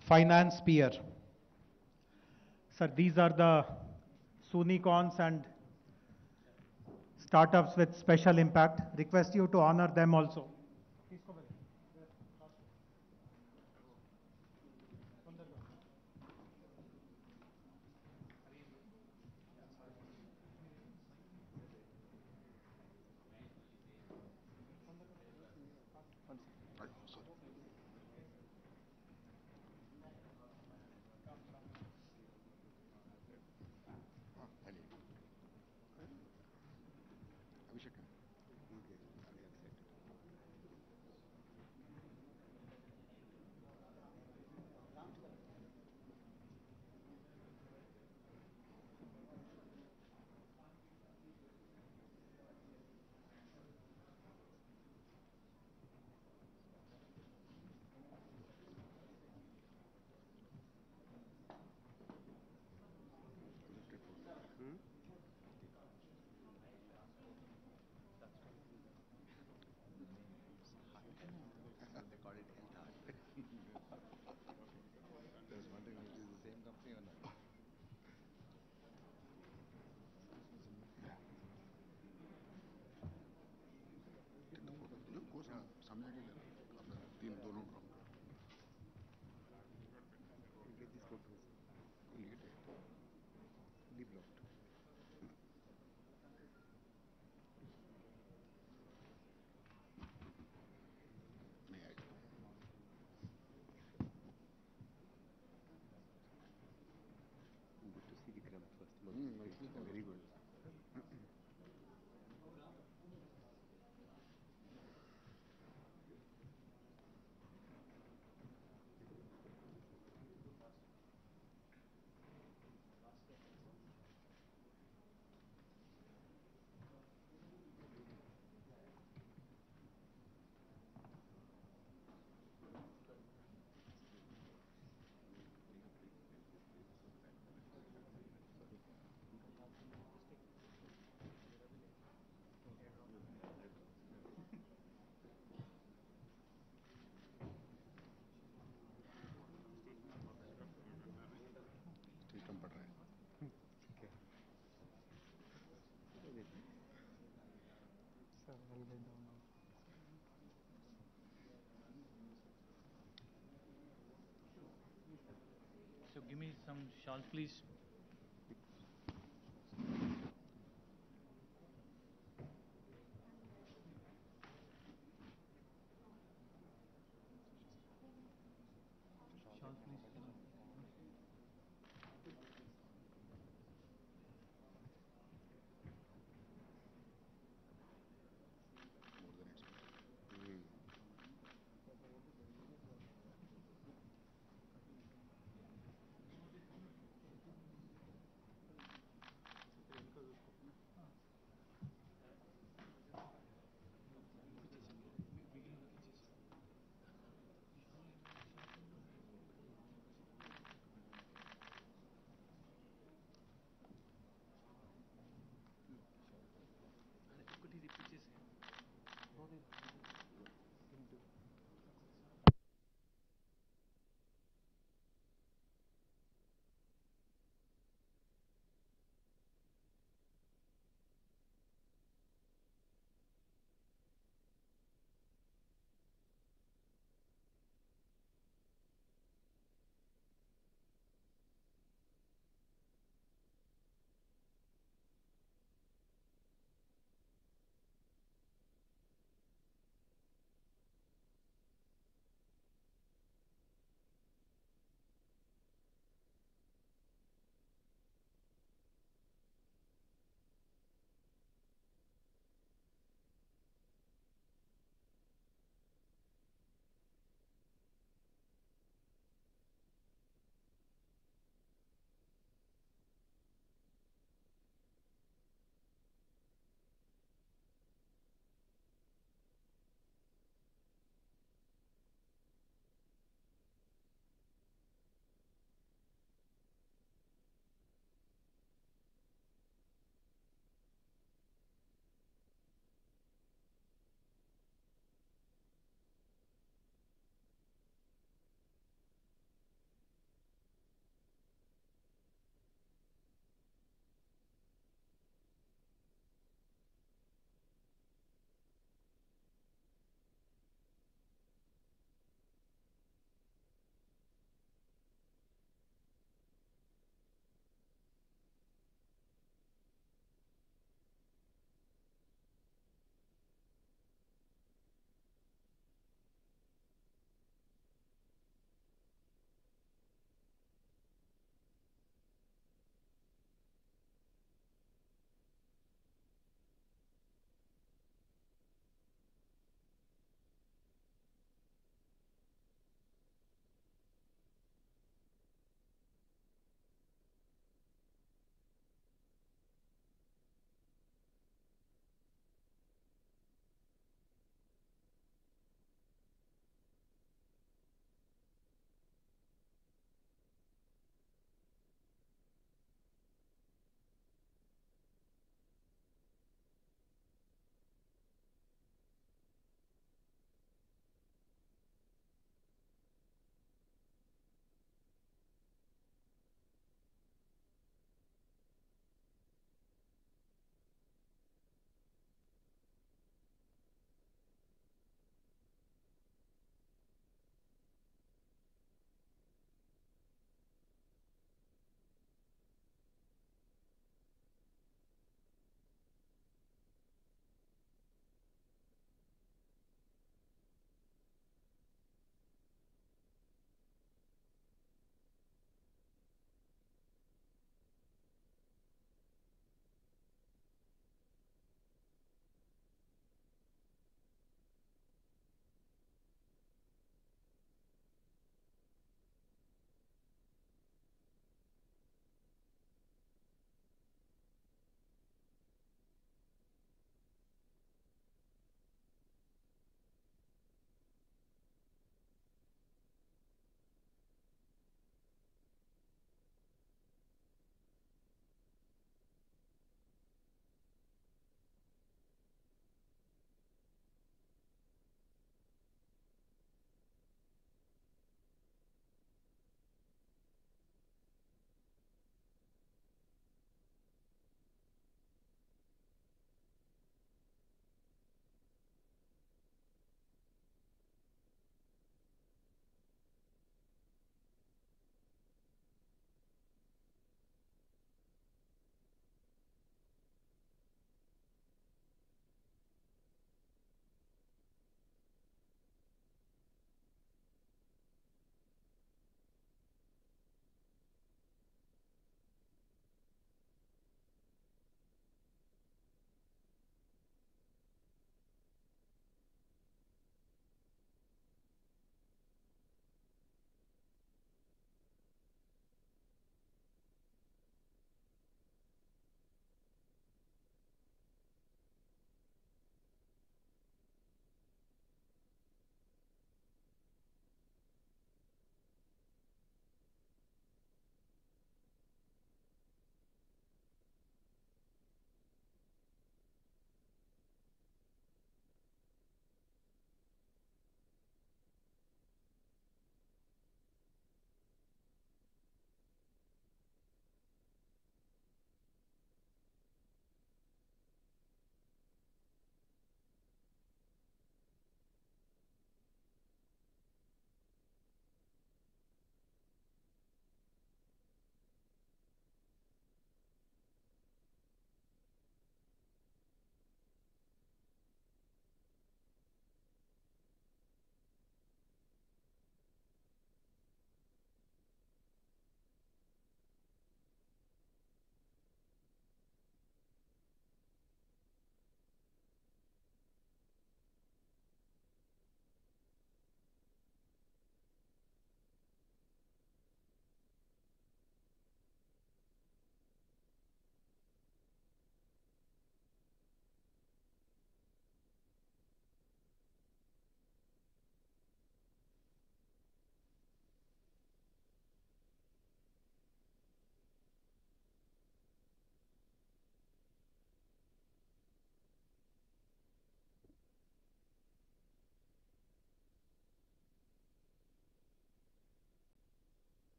Finance Peer. Sir, these are the Sunicorns and startups with special impact. Request you to honor them also. So give me some shawls, please. Shawls, please.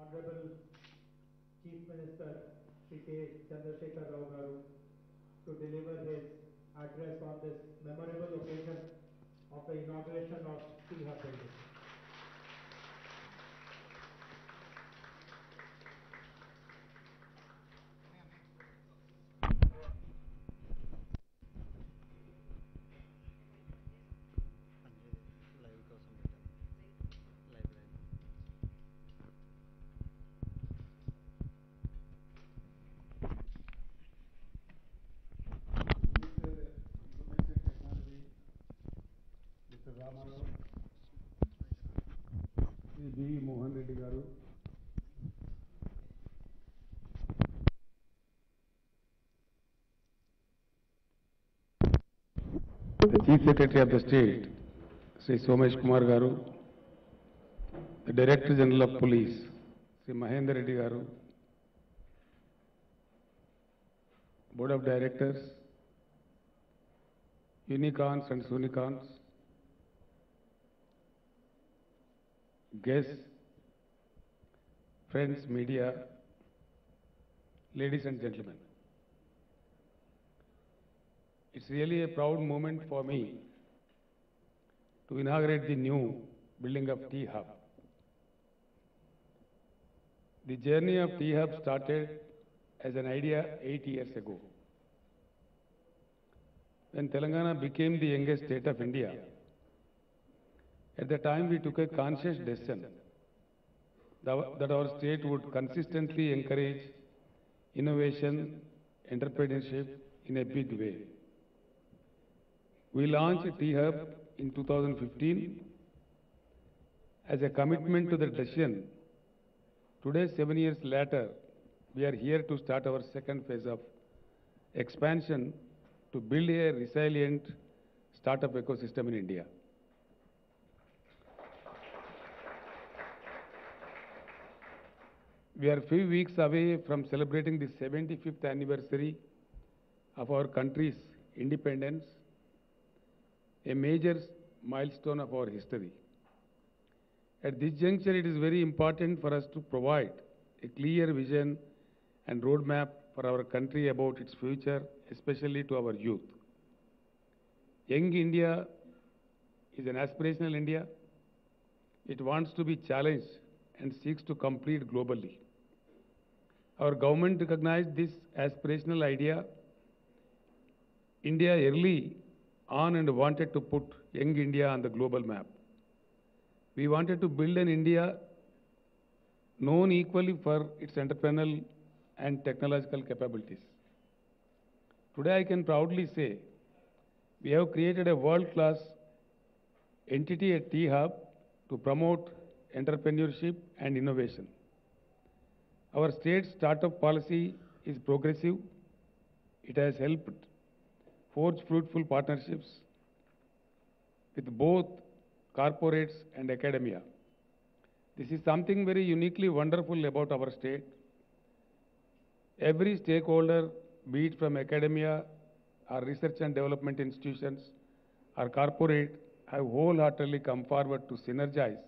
Honorable Chief Minister Shri K. Chandrasekhar Rao Garu to deliver his address on this memorable occasion of the inauguration of Tea Hub building. Mr. Ramarao, Sri B. Mohan Reddy Garu, the Chief Secretary of the State, Sri Somesh Kumar Garu, the Director General of Police, Sri Mahendra Reddy Garu, Board of Directors, Unicorns and Sunicons, guests, friends, media, ladies and gentlemen. It's really a proud moment for me to inaugurate the new building of Tea Hub. The journey of Tea Hub started as an idea 8 years ago. When Telangana became the youngest state of India, at the time we took a conscious decision that our state would consistently encourage innovation, entrepreneurship in a big way. We launched Tea Hub in 2015 as a commitment to the decision. Today, 7 years later, we are here to start our second phase of expansion to build a resilient startup ecosystem in India. We are a few weeks away from celebrating the 75th anniversary of our country's independence, a major milestone of our history. At this juncture, it is very important for us to provide a clear vision and roadmap for our country about its future, especially to our youth. Young India is an aspirational India. It wants to be challenged and seeks to compete globally. Our government recognized this aspirational idea India early on and wanted to put young India on the global map. We wanted to build an India known equally for its entrepreneurial and technological capabilities. Today I can proudly say we have created a world-class entity at Tea Hub to promote entrepreneurship and innovation. Our state startup policy is progressive. It has helped forge fruitful partnerships with both corporates and academia. This is something very uniquely wonderful about our state. Every stakeholder, be it from academia or research and development institutions or corporate, have wholeheartedly come forward to synergize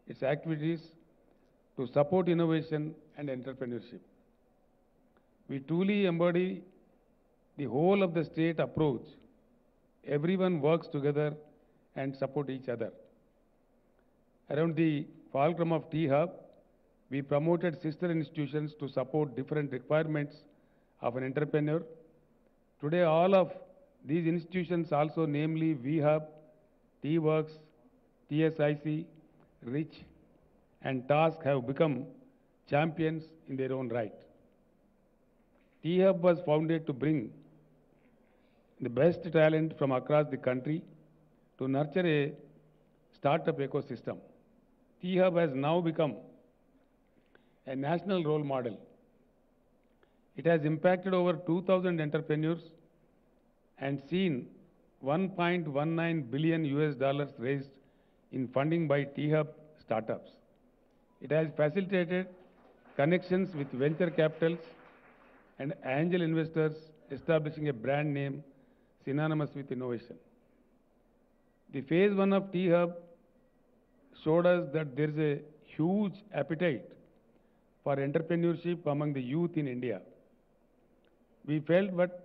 its activities to support innovation and entrepreneurship. We truly embody the whole of the state approach. Everyone works together and support each other. Around the fulcrum of Tea Hub, we promoted sister institutions to support different requirements of an entrepreneur. Today, all of these institutions also, namely VHub, T-Works, TSIC, RICH, and TASK have become champions in their own right. Tea Hub was founded to bring the best talent from across the country to nurture a startup ecosystem. T-Hub has now become a national role model. It has impacted over 2,000 entrepreneurs and seen 1.19 billion US dollars raised in funding by T-Hub startups. It has facilitated connections with venture capitals and angel investors, establishing a brand name synonymous with innovation. The phase one of T-Hub showed us that there is a huge appetite for entrepreneurship among the youth in India. We felt that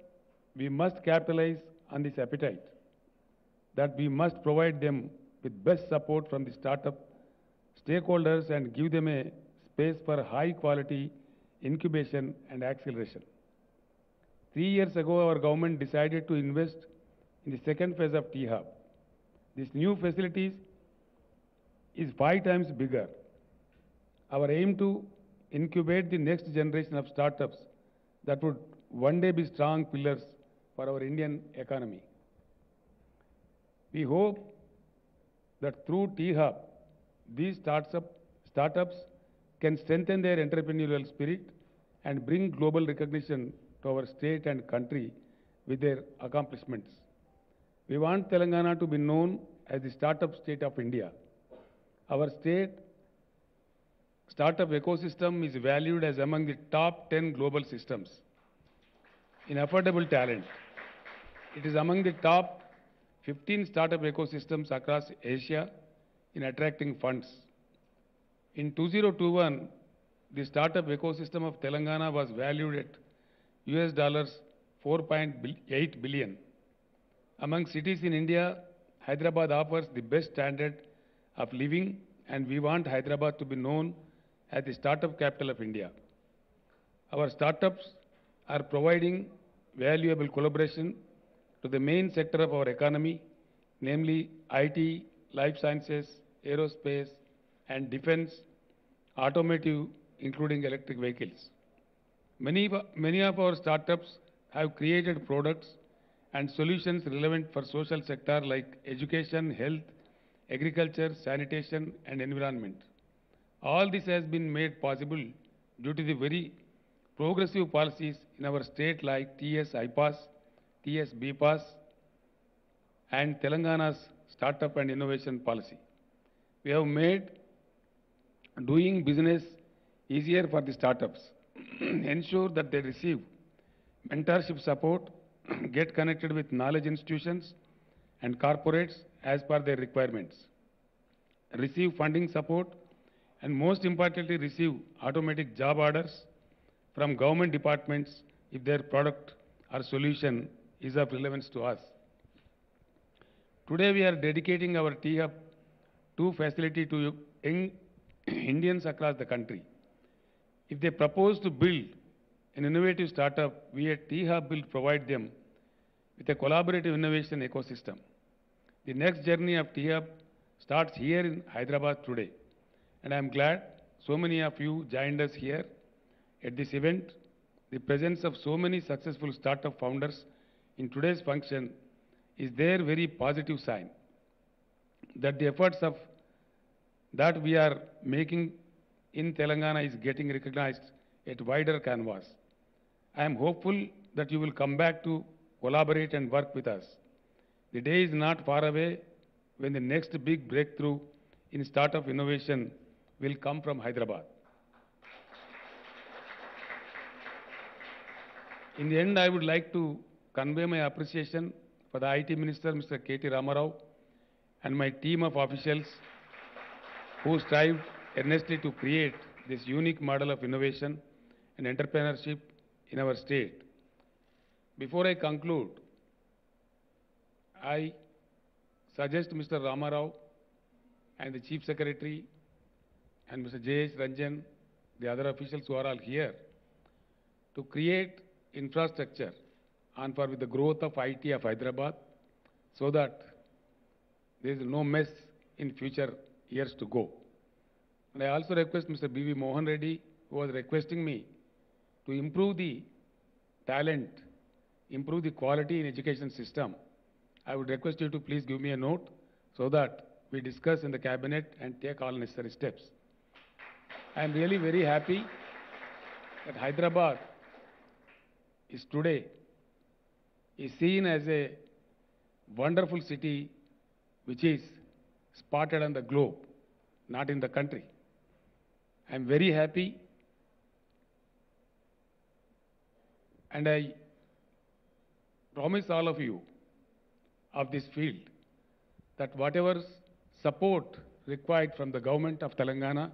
we must capitalize on this appetite, that we must provide them with best support from the startup stakeholders and give them a space for high quality incubation and acceleration. 3 years ago, our government decided to invest in the second phase of T-Hub. This new facility is 5 times bigger. Our aim to incubate the next generation of startups that would one day be strong pillars for our Indian economy. We hope that through T-Hub, these startups can strengthen their entrepreneurial spirit and bring global recognition to our state and country with their accomplishments. We want Telangana to be known as the startup state of India. Our state startup ecosystem is valued as among the top 10 global systems in affordable talent. It is among the top 15 startup ecosystems across Asia in attracting funds. In 2021, the startup ecosystem of Telangana was valued at US dollars 4.8 billion. Among cities in India, Hyderabad offers the best standard of living, and we want Hyderabad to be known as the startup capital of India. Our startups are providing valuable collaboration to the main sector of our economy, namely IT, life sciences, aerospace, and defense, automotive, including electric vehicles. Many of our startups have created products and solutions relevant for social sector like education, health, agriculture, sanitation, and environment. All this has been made possible due to the very progressive policies in our state like TS IPAS, TS BPAS, and Telangana's Startup and Innovation Policy. We have made doing business easier for the startups, ensure that they receive mentorship support, get connected with knowledge institutions and corporates as per their requirements, receive funding support, and most importantly, receive automatic job orders from government departments if their product or solution is of relevance to us. Today, we are dedicating our T-Hub 2 facility to young Indians across the country. If they propose to build an innovative startup, we at T-Hub will provide them with a collaborative innovation ecosystem. The next journey of T-Hub starts here in Hyderabad today. And I am glad so many of you joined us here at this event. The presence of so many successful startup founders in today's function is their very positive sign that the efforts of that we are making in Telangana is getting recognized at wider canvas. I am hopeful that you will come back to collaborate and work with us. The day is not far away when the next big breakthrough in startup innovation will come from Hyderabad. In the end, I would like to convey my appreciation for the IT Minister, Mr. K.T. Ramarao, and my team of officials who strived earnestly to create this unique model of innovation and entrepreneurship in our state. Before I conclude, I suggest Mr. Ramarao and the Chief Secretary and Mr. J.H. Ranjan, the other officials who are all here, to create infrastructure on par with the growth of IT of Hyderabad so that there is no mess in future years to go. And I also request Mr. B.V. Mohan Reddy, who was requesting me to improve the talent improve the quality in education system, I would request you to please give me a note so that we discuss in the cabinet and take all necessary steps. I am really very happy that Hyderabad is today seen as a wonderful city which is spotted on the globe, not in the country. I am very happy, and I promise all of you of this field that whatever support required from the government of Telangana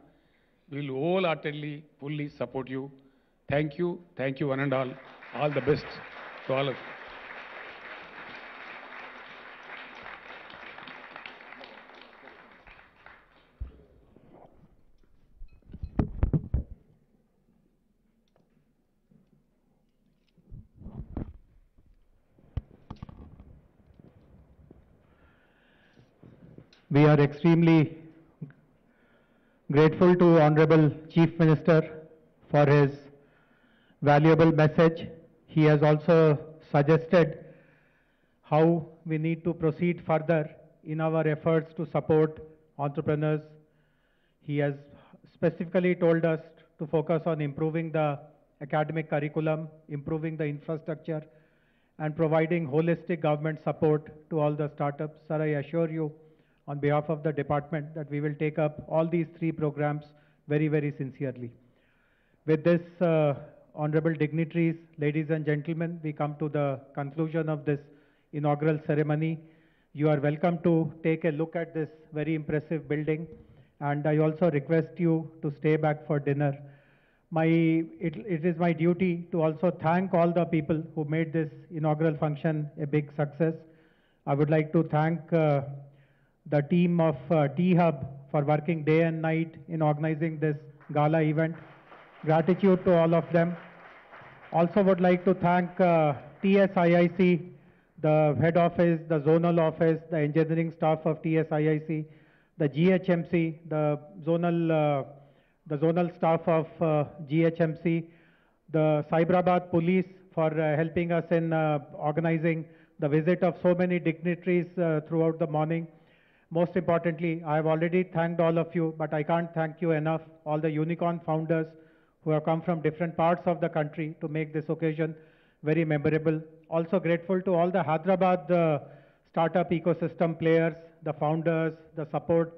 will wholeheartedly, fully support you. Thank you, one and all. All the best to all of you. We are extremely grateful to Honorable Chief Minister for his valuable message. He has also suggested how we need to proceed further in our efforts to support entrepreneurs. He has specifically told us to focus on improving the academic curriculum, improving the infrastructure, and providing holistic government support to all the startups. Sir, I assure you on behalf of the department that we will take up all these three programs very, very sincerely. With this, honorable dignitaries, ladies and gentlemen, we come to the conclusion of this inaugural ceremony. You are welcome to take a look at this very impressive building, and I also request you to stay back for dinner. It is my duty to also thank all the people who made this inaugural function a big success. I would like to thank the team of T-Hub for working day and night in organizing this gala event. Gratitude to all of them. Also would like to thank TSIIC, the head office, the zonal office, the engineering staff of TSIIC, the GHMC, the zonal staff of GHMC, the Cyberabad police for helping us in organizing the visit of so many dignitaries throughout the morning. Most importantly, I have already thanked all of you, but I can't thank you enough, all the unicorn founders who have come from different parts of the country to make this occasion very memorable. Also grateful to all the Hyderabad startup ecosystem players, the founders, the support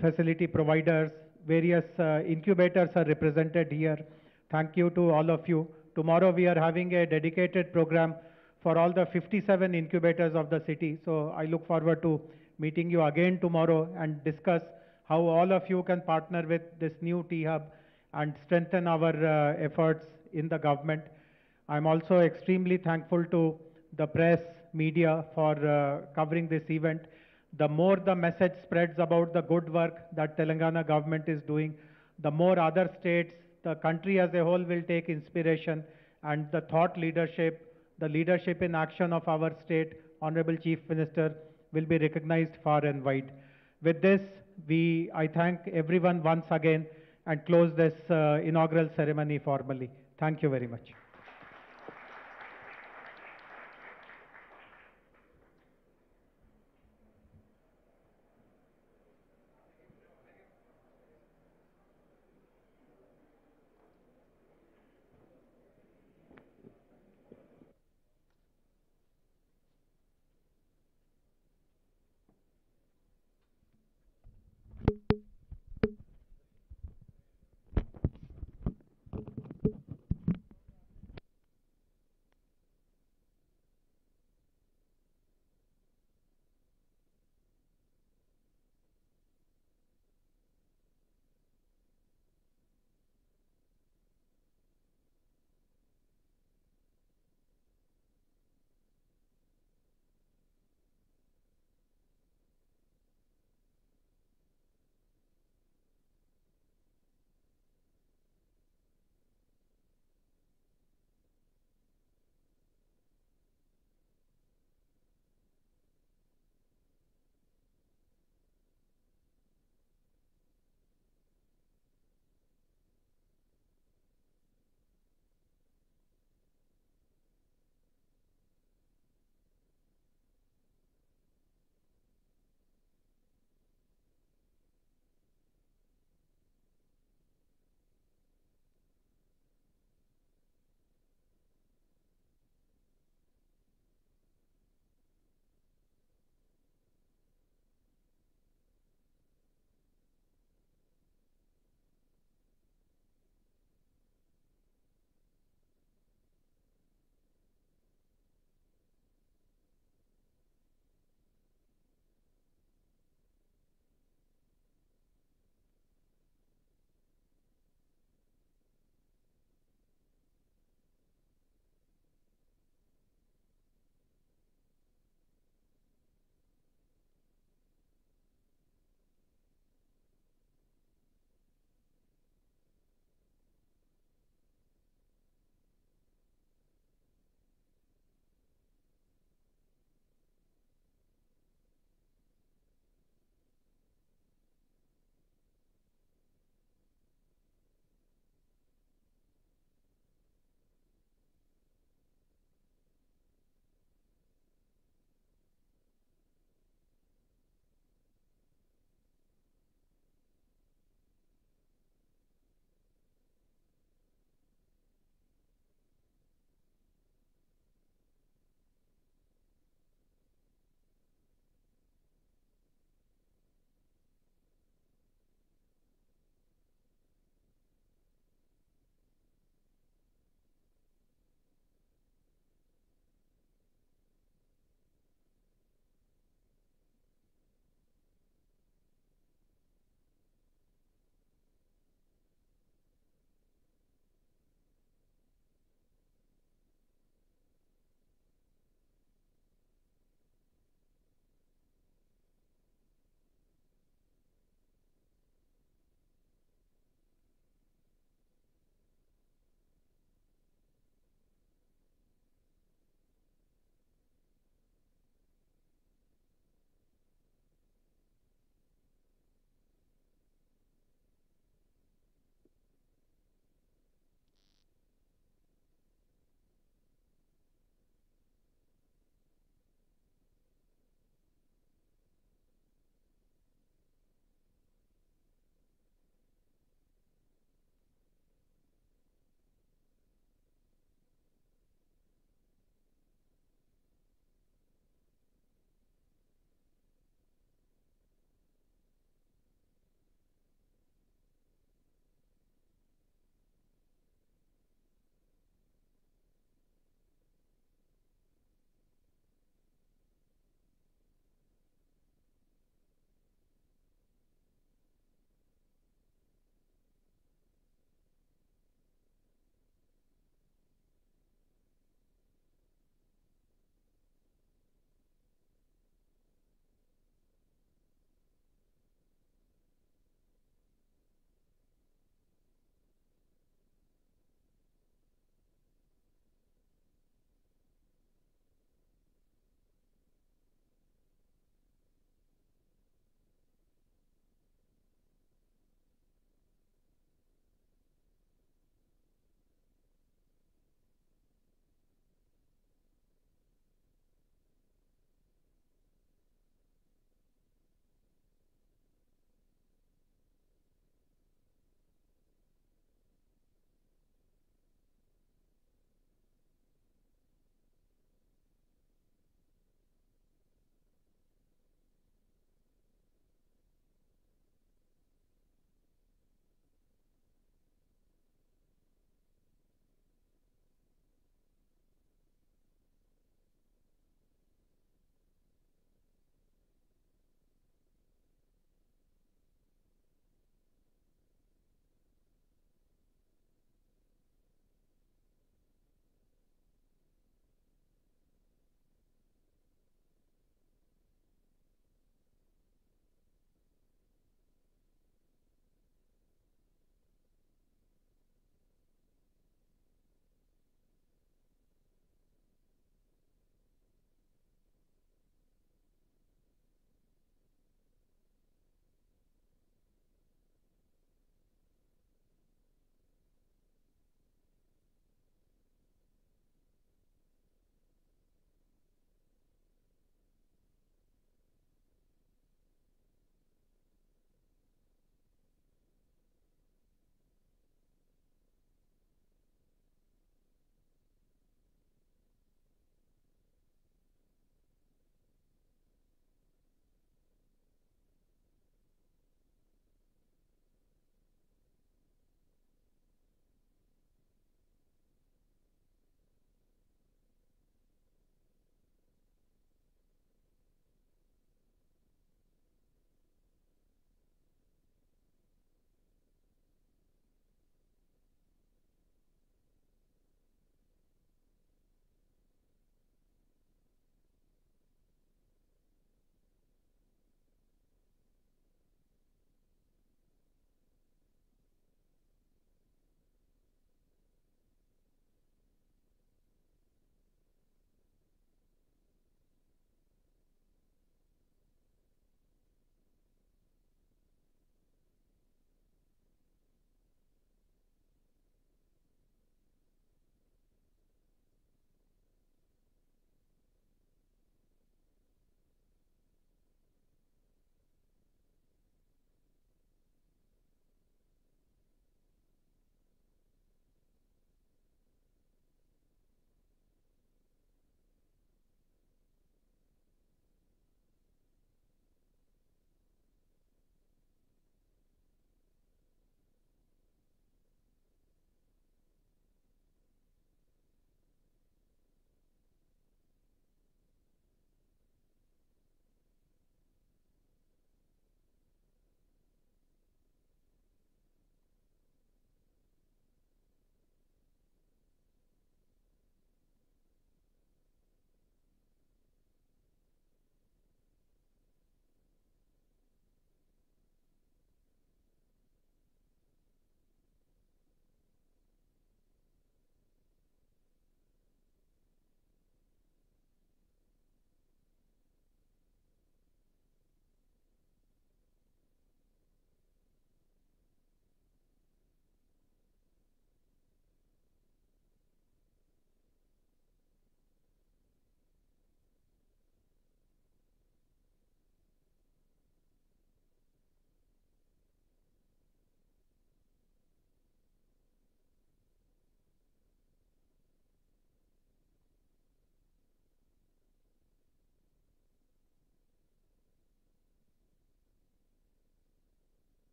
facility providers, various incubators are represented here. Thank you to all of you. Tomorrow we are having a dedicated program for all the 57 incubators of the city. So I look forward to meeting you again tomorrow and discuss how all of you can partner with this new T-Hub and strengthen our efforts in the government. I'm also extremely thankful to the press, media for covering this event. The more the message spreads about the good work that Telangana government is doing, the more other states, the country as a whole will take inspiration, and the thought leadership, the leadership in action of our state, Honorable Chief Minister, will be recognized far and wide. With this, I thank everyone once again and close this inaugural ceremony formally. Thank you very much.